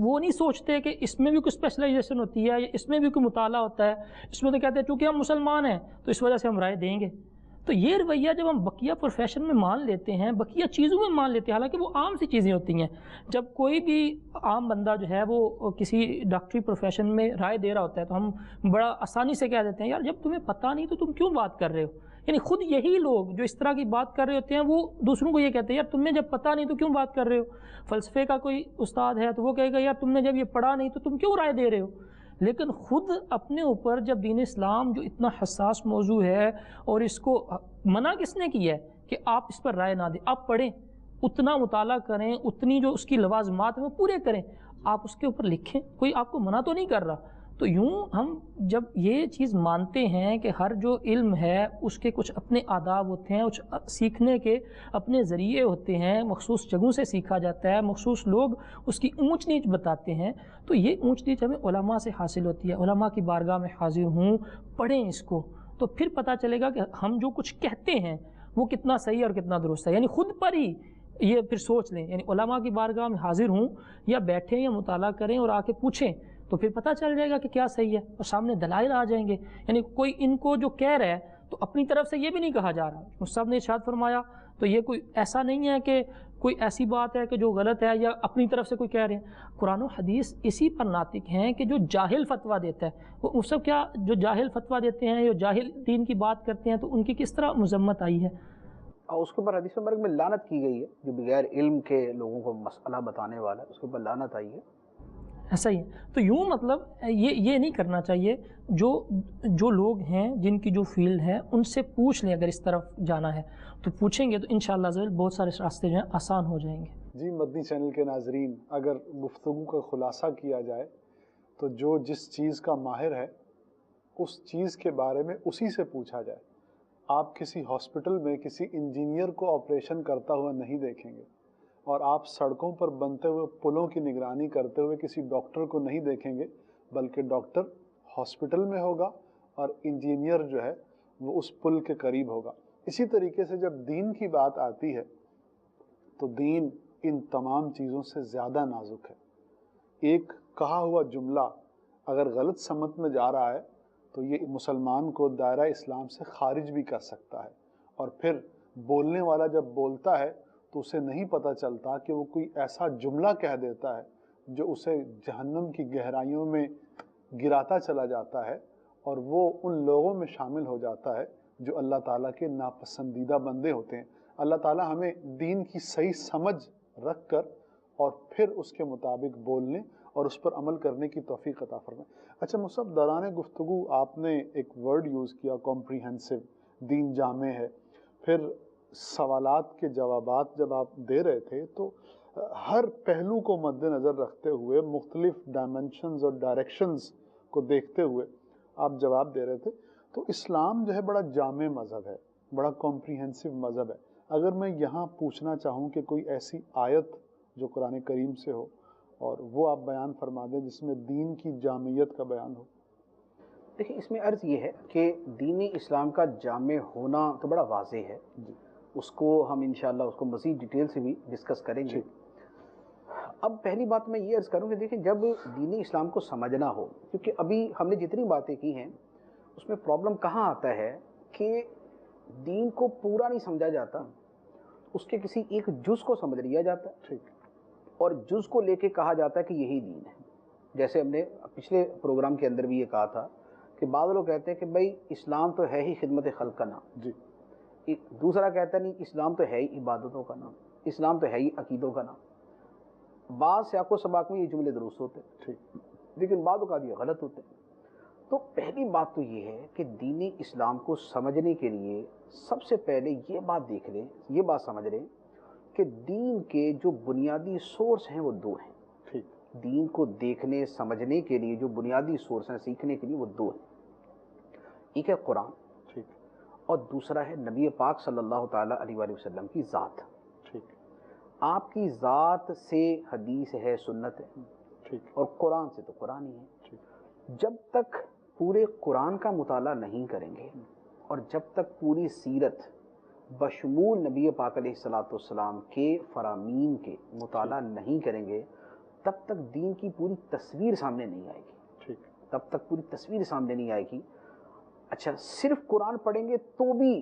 وہ نہیں سوچتے کہ اس میں بھی کوئی اسپیشلائزیشن ہوتی ہے یا اس میں بھی کوئی مطالعہ ہوتا ہے، اس میں تو کہتے ہیں چونکہ ہم مسلمان ہیں تو اس وجہ سے ہم رائے دیں گے۔ تو یہ رویہ جب ہم بقیہ پروفیشن میں مان لیتے ہیں، بقیہ چیزوں میں مان لیتے ہیں، حالانکہ وہ عام سی چیزیں ہوتی ہیں، جب کوئی بھی عام بندہ جو ہے وہ کسی ڈاکٹری پروفیشن میں رائے دے رہا ہوتا ہے تو ہم بڑا آسانی سے کہہ دیتے ہیں یار جب تمہیں پتہ نہیں تو تم کیوں بات کر رہے ہو۔ یعنی خود یہی لوگ جو اس طرح کی بات کر رہے ہوتے ہیں وہ دوسروں کو یہ کہتے ہیں یار تمہیں جب پتہ نہیں تو کیوں بات کر رہے ہو۔ فلسفے کا کوئی استاد ہے تو وہ کہے گا یار تم نے جب یہ پڑھا نہیں تو تم کیوں رائے دے رہے ہو۔ لیکن خود اپنے اوپر جب دین اسلام جو اتنا حساس موضوع ہے اور اس کو منع کس نے کیا ہے کہ آپ اس پر رائے نہ دیں، آپ پڑھیں، اتنا مطالعہ کریں، اتنی جو اس کی لوازمات ہیں وہ پورے کریں، آپ اس کے اوپر لکھیں، کوئی آپ کو منع تو نہیں کر رہا۔ تو یوں ہم جب یہ چیز مانتے ہیں کہ ہر جو علم ہے اس کے کچھ اپنے آداب ہوتے ہیں، کچھ سیکھنے کے اپنے ذریعے ہوتے ہیں، مخصوص جگہوں سے سیکھا جاتا ہے، مخصوص لوگ اس کی اونچ نیچ بتاتے ہیں، تو یہ اونچ نیچ ہمیں علماء سے حاصل ہوتی ہے۔ علماء کی بارگاہ میں حاضر ہوں، پڑھیں اس کو، تو پھر پتہ چلے گا کہ ہم جو کچھ کہتے ہیں وہ کتنا صحیح اور کتنا درست ہے۔ یعنی خود پر ہی یہ پھر سوچ لیں، یعنی علماء کی بارگاہ میں حاضر ہوں یا بیٹھیں یا مطالعہ کریں اور آ کے پوچھیں تو پھر پتہ چل جائے گا کہ کیا صحیح ہے اور سامنے دلائل آ جائیں گے۔ یعنی کوئی ان کو جو کہہ رہا ہے تو اپنی طرف سے یہ بھی نہیں کہا جا رہا، مصعب نے ارشاد فرمایا تو یہ کوئی ایسا نہیں ہے کہ کوئی ایسی بات ہے کہ جو غلط ہے یا اپنی طرف سے کوئی کہہ رہے ہیں۔ قرآن و حدیث اسی پر ناطق ہیں کہ جو جاہل فتویٰ دیتا ہے وہ مصعب کیا جو جاہل فتویٰ دیتے ہیں یا جاہل دین کی بات کرتے ہیں تو ان کی کس طرح مذمت آئی ہے؟ اور اس کے اوپر حدیث مبارک میں لعنت کی گئی ہے، جو بغیر علم کے لوگوں کو مسئلہ بتانے والا ہے اس کے اوپر لعنت آئی ہے۔ ایسا ہی ہے۔ تو یوں مطلب یہ نہیں کرنا چاہیے، جو لوگ ہیں جن کی جو فیلڈ ہے ان سے پوچھ لیں، اگر اس طرف جانا ہے تو پوچھیں گے تو انشاءاللہ بہت سارے راستے جو ہیں آسان ہو جائیں گے۔ جی مدنی چینل کے ناظرین، اگر گفتگو کا خلاصہ کیا جائے تو جو جس چیز کا ماہر ہے اس چیز کے بارے میں اسی سے پوچھا جائے۔ آپ کسی ہاسپٹل میں کسی انجینئر کو آپریشن کرتا ہوا نہیں دیکھیں گے، اور آپ سڑکوں پر بنتے ہوئے پلوں کی نگرانی کرتے ہوئے کسی ڈاکٹر کو نہیں دیکھیں گے، بلکہ ڈاکٹر ہاسپٹل میں ہوگا اور انجینئر جو ہے وہ اس پل کے قریب ہوگا۔ اسی طریقے سے جب دین کی بات آتی ہے تو دین ان تمام چیزوں سے زیادہ نازک ہے۔ ایک کہا ہوا جملہ اگر غلط سمت میں جا رہا ہے تو یہ مسلمان کو دائرہ اسلام سے خارج بھی کر سکتا ہے، اور پھر بولنے والا جب بولتا ہے تو اسے نہیں پتہ چلتا کہ وہ کوئی ایسا جملہ کہہ دیتا ہے جو اسے جہنم کی گہرائیوں میں گراتا چلا جاتا ہے، اور وہ ان لوگوں میں شامل ہو جاتا ہے جو اللہ تعالیٰ کے ناپسندیدہ بندے ہوتے ہیں۔ اللہ تعالیٰ ہمیں دین کی صحیح سمجھ رکھ کر اور پھر اس کے مطابق بولنے اور اس پر عمل کرنے کی توفیق عطا فرمائے۔ اچھا مصعب، دوران گفتگو آپ نے ایک ورڈ یوز کیا کمپریہنسو، دین جامع ہے، پھر سوالات کے جوابات جب آپ دے رہے تھے تو ہر پہلو کو مد نظر رکھتے ہوئے، مختلف ڈائمنشنز اور ڈائریکشنز کو دیکھتے ہوئے آپ جواب دے رہے تھے، تو اسلام جو ہے بڑا جامع مذہب ہے، بڑا کمپریہنسو مذہب ہے۔ اگر میں یہاں پوچھنا چاہوں کہ کوئی ایسی آیت جو قرآن کریم سے ہو اور وہ آپ بیان فرما دیں جس میں دین کی جامعیت کا بیان ہو۔ دیکھیں اس میں عرض یہ ہے کہ دین اسلام کا جامع ہونا تو بڑا واضح ہے، اس کو ہم انشاءاللہ اس کو مزید ڈیٹیل سے بھی ڈسکس کریں گے۔ اب پہلی بات میں یہ عرض کروں کہ دیکھیں جب دین اسلام کو سمجھنا ہو، کیونکہ ابھی ہم نے جتنی باتیں کی ہیں اس میں پرابلم کہاں آتا ہے کہ دین کو پورا نہیں سمجھا جاتا، اس کے کسی ایک جز کو سمجھ لیا جاتا ہے اور جز کو لے کے کہا جاتا ہے کہ یہی دین ہے۔ جیسے ہم نے پچھلے پروگرام کے اندر بھی یہ کہا تھا کہ بعض لوگ کہتے ہیں کہ بھائی اسلام تو ہے ہی خدمت خلق کا نام، دوسرا کہتا ہے نہیں اسلام تو ہے ہی عبادتوں کا نام، اسلام تو ہے ہی عقیدوں کا نام۔ بعض سیاق و سباق میں یہ جملے درست ہوتے ہیں لیکن بعض اوقات یہ غلط ہوتے ہیں۔ تو پہلی بات تو یہ ہے کہ دین اسلام کو سمجھنے کے لیے سب سے پہلے یہ بات دیکھ لیں، یہ بات سمجھ لیں کہ دین کے جو بنیادی سورس ہیں وہ دو ہیں. ٹھیک. دین کو دیکھنے سمجھنے کے لیے جو بنیادی سورس ہیں سیکھنے کے لیے وہ دو ہیں. ایک ہے قرآن، ٹھیک. اور دوسرا ہے نبی پاک صلی اللہ تعالیٰ علیہ وآلہ وسلم کی ذات. ٹھیک. آپ کی ذات سے حدیث ہے، سنت ہے، ٹھیک. اور قرآن سے تو قرآن ہی ہے. ٹھیک. جب تک پورے قرآن کا مطالعہ نہیں کریں گے اور جب تک پوری سیرت بشمول نبی پاک علیہ الصلوۃ والسلام کے فرامین کے مطالعہ نہیں کریں گے تب تک دین کی پوری تصویر سامنے نہیں آئے گی. ٹھیک. تب تک پوری تصویر سامنے نہیں آئے گی. اچھا، صرف قرآن پڑھیں گے تو بھی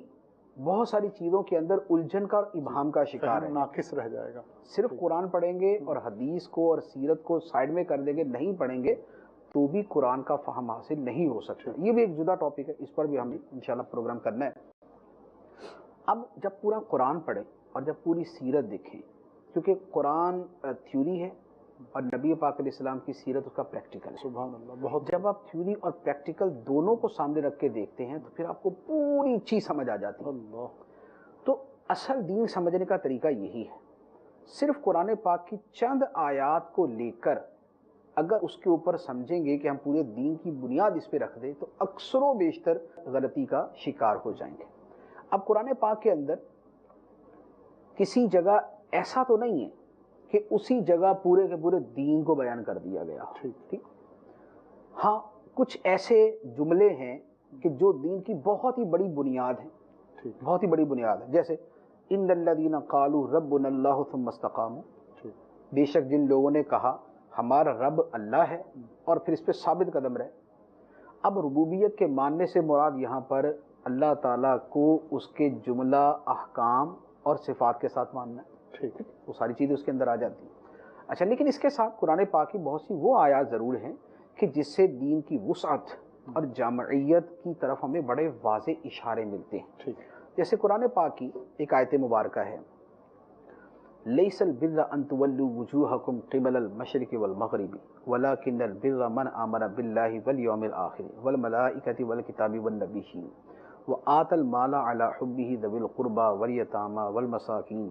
بہت ساری چیزوں کے اندر الجھن کا اور ابہام کا شکار ہے، ناقص رہ جائے گا. صرف قرآن پڑھیں گے اور حدیث کو اور سیرت کو سائڈ میں کر دیں گے، نہیں پڑھیں گے تو بھی قرآن کا فہم حاصل نہیں ہو سکتا. یہ بھی ایک جدا ٹاپک ہے، اس پر بھی ہم نے انشاءاللہ پروگرام کرنا ہے. اب جب پورا قرآن پڑھیں اور جب پوری سیرت دیکھیں، کیونکہ قرآن تھیوری ہے اور نبی پاک علیہ السلام کی سیرت اس کا پریکٹیکل ہے. سبحان اللہ. بہت. جب آپ تھیوری اور پریکٹیکل دونوں کو سامنے رکھ کے دیکھتے ہیں تو پھر آپ کو پوری چیز سمجھ آ جاتی ہے. اللہ. تو اصل دین سمجھنے کا طریقہ یہی ہے. صرف قرآن پاک کی چند آیات کو لے کر اگر اس کے اوپر سمجھیں گے کہ ہم پورے دین کی بنیاد اس پہ رکھ دیں تو اکثر و بیشتر غلطی کا شکار ہو جائیں گے. اب قرآن پاک کے اندر کسی جگہ ایسا تو نہیں ہے کہ اسی جگہ پورے کے پورے دین کو بیان کر دیا گیا. ٹھیک. ہاں، کچھ ایسے جملے ہیں کہ جو دین کی بہت ہی بڑی بنیاد ہیں، بہت ہی بڑی بنیاد ہے. جیسے ان الذین قالوا ربنا اللہ ثم استقاموا، بے شک جن لوگوں نے کہا ہمارا رب اللہ ہے اور پھر اس پہ ثابت قدم رہے. اب ربوبیت کے ماننے سے مراد یہاں پر اللہ تعالیٰ کو اس کے جملہ احکام اور صفات کے ساتھ ماننا ہے. ٹھیک. وہ ساری چیزیں اس کے اندر آ جاتی ہیں. اچھا، لیکن اس کے ساتھ قرآن پاک کی بہت سی وہ آیات ضرور ہیں کہ جس سے دین کی وسعت اور جامعیت کی طرف ہمیں بڑے واضح اشارے ملتے ہیں. ٹھیک. جیسے قرآن پاک کی ایک آیت مبارکہ ہے، لیس البر ان تولوا وجوہکم قبل المشرق والمغرب ولکن البر من آمن باللہ والیوم الآخر والملائکۃ والکتاب والنبیین وآتى المال على حبه ذوي القربى واليتامى والمساكين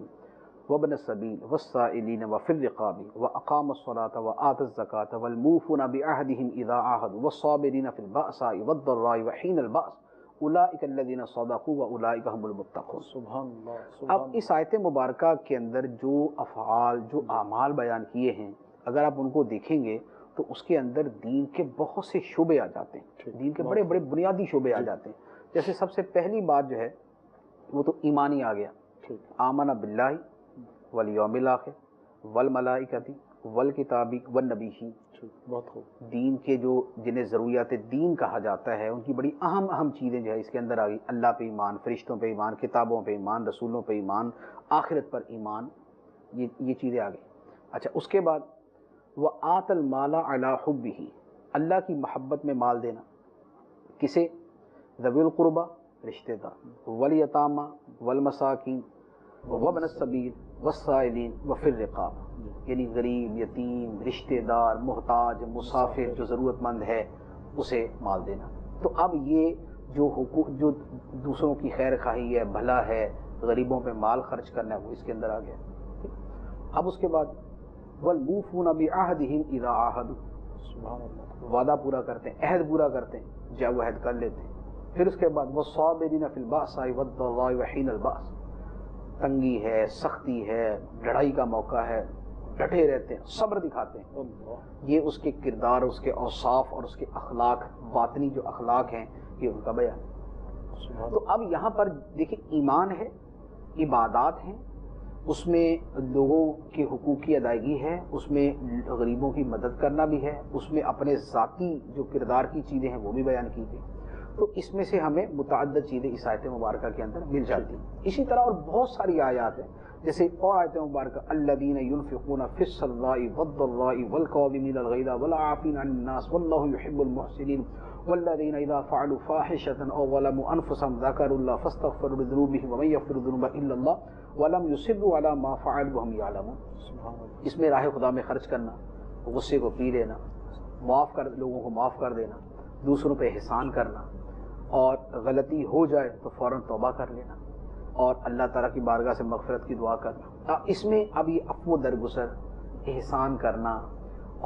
وابن السبيل والسائلين وفي الرقاب وأقام الصلاة وآتى الزكاة والموفون بعهدهم إذا عاهدوا والصابرين في البأساء والضراء وحين البأس اولئک الذین صدقوا واولئک هم المتقون. سبحان اللہ. اب اس آیت مبارکہ کے اندر جو افعال، جو اعمال بیان کیے ہیں، اگر آپ ان کو دیکھیں گے تو اس کے اندر دین کے بہت سے شعبے آ جاتے ہیں. دین کے بڑے بڑے بنیادی شعبے آ جاتے ہیں. جیسے سب سے پہلی بات جو ہے وہ تو ایمانی آ گیا. آمن باللہ والیوم الاخر والملائکۃ والکتاب والنبیین. بہت خوب. دین کے جو جنہیں ضروریات دین کہا جاتا ہے ان کی بڑی اہم چیزیں جو ہے اس کے اندر آ گئی. اللہ پہ ایمان، فرشتوں پہ ایمان، کتابوں پہ ایمان، رسولوں پہ ایمان، آخرت پر ایمان، یہ چیزیں آ گئی. اچھا، اس کے بعد وآت المال علی حبہ، اللہ کی محبت میں مال دینا. کسے؟ ذوی القربہ، رشتہ دار، والیتامى والمساکین وابن السبیل والسائلین وفی الرقاب، یعنی غریب، یتیم، رشتہ دار، محتاج، مسافر جو ضرورت مند ہے اسے مال دینا. تو اب یہ جو حقوق، جو دوسروں کی خیر خواہی ہے، بھلا ہے، غریبوں پہ مال خرچ کرنا ہے، وہ اس کے اندر آ گیا. اب اس کے بعد والموفون بعہدہم اذا عاہدوا، وعدہ پورا کرتے ہیں، عہد پورا کرتے ہیں جب وہ عہد کر لیتے ہیں. پھر اس کے بعد والصابرین فی البأساء والضراء وحین البأس، تنگی ہے، سختی ہے، لڑائی کا موقع ہے، ڈٹے رہتے ہیں، صبر دکھاتے ہیں. یہ اس کے کردار، اس کے اوصاف اور اس کے اخلاق، باطنی جو اخلاق ہیں، یہ ان کا بیان. تو اب یہاں پر دیکھیں، ایمان ہے، عبادات ہیں، اس میں لوگوں کے حقوق کی ادائیگی ہے، اس میں غریبوں کی مدد کرنا بھی ہے، اس میں اپنے ذاتی جو کردار کی چیزیں ہیں وہ بھی بیان کی گئی. تو اس میں سے ہمیں متعدد چیزیں اس آیت مبارکہ کے اندر مل جاتی ہیں. اسی طرح اور بہت ساری آیات ہیں، جیسے اور آیت مبارکہ الذین ینفقون فی السراء والضراء والکاظمین الغیظ والعافین عن الناس واللہ یحب المحسنین والذین اذا فعلوا فاحشۃ او ظلموا انفسهم ذکروا اللہ فاستغفروا لذنوبهم ومن یغفر الذنوب الا اللہ ولم یصروا علی ما فعلوا وهم یعلمون. اس میں راہ خدا میں خرچ کرنا، غصے کو پی لینا، لوگوں کو معاف کر دینا، دوسروں پہ احسان کرنا، اور غلطی ہو جائے تو فوراً توبہ کر لینا. اور اللہ تعالیٰ کی بارگاہ سے مغفرت کی دعا کرنا. اس میں اب یہ عفو درگزر، احسان کرنا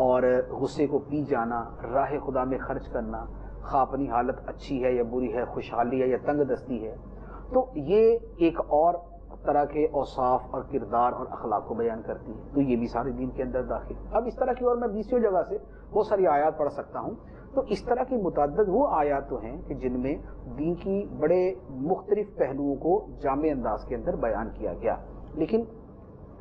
اور غصے کو پی جانا، راہ خدا میں خرچ کرنا، خواہ اپنی حالت اچھی ہے یا بری ہے، خوشحالی ہے یا تنگ دستی ہے، تو یہ ایک اور طرح کے اوصاف اور کردار اور اخلاق کو بیان کرتی ہے. تو یہ بھی سارے دین کے اندر داخل. اب اس طرح کی اور میں 20 جگہ سے بہت ساری آیات پڑھ سکتا ہوں. تو اس طرح کی متعدد وہ آیات تو ہیں کہ جن میں دین کی بڑے مختلف پہلوؤں کو جامع انداز کے اندر بیان کیا گیا. لیکن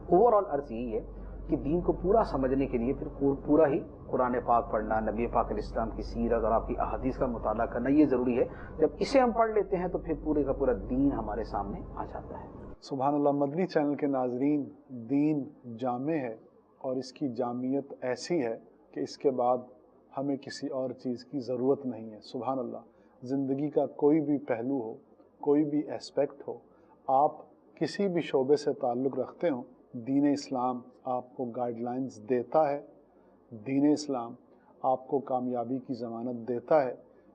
اوور آل عرض یہی ہے کہ دین کو پورا سمجھنے کے لیے پھر پورا ہی قرآن پاک پڑھنا، نبی پاک علیہ السلام کی سیرت اور آپ کی احادیث کا مطالعہ کرنا یہ ضروری ہے. جب اسے ہم پڑھ لیتے ہیں تو پھر پورے کا پورا دین ہمارے سامنے آ جاتا ہے. سبحان اللہ. مدنی چینل کے ناظرین، دین جامع ہے اور اس کی جامعیت ایسی ہے کہ اس کے بعد ہمیں کسی اور چیز کی ضرورت نہیں ہے. سبحان اللہ. زندگی کا کوئی بھی پہلو ہو، کوئی بھی اسپیکٹ ہو، آپ کسی بھی شعبے سے تعلق رکھتے ہوں، دین اسلام آپ کو گائیڈ لائنز دیتا ہے. دین اسلام آپ کو کامیابی کی ضمانت دیتا ہے.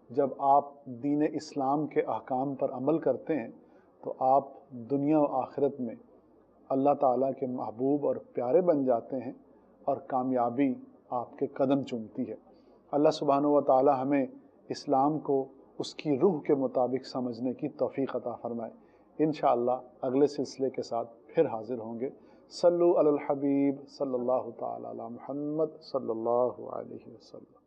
جب آپ دین اسلام کے احکام پر عمل کرتے ہیں تو آپ دنیا و آخرت میں اللہ تعالیٰ کے محبوب اور پیارے بن جاتے ہیں اور کامیابی آپ کے قدم چومتی ہے. اللہ سبحانہ و تعالیٰ ہمیں اسلام کو اس کی روح کے مطابق سمجھنے کی توفیق عطا فرمائے. انشاءاللہ اگلے سلسلے کے ساتھ پھر حاضر ہوں گے. صلو علی الحبیب صلی اللہ تعالی علی محمد صلی اللہ علیہ وسلم.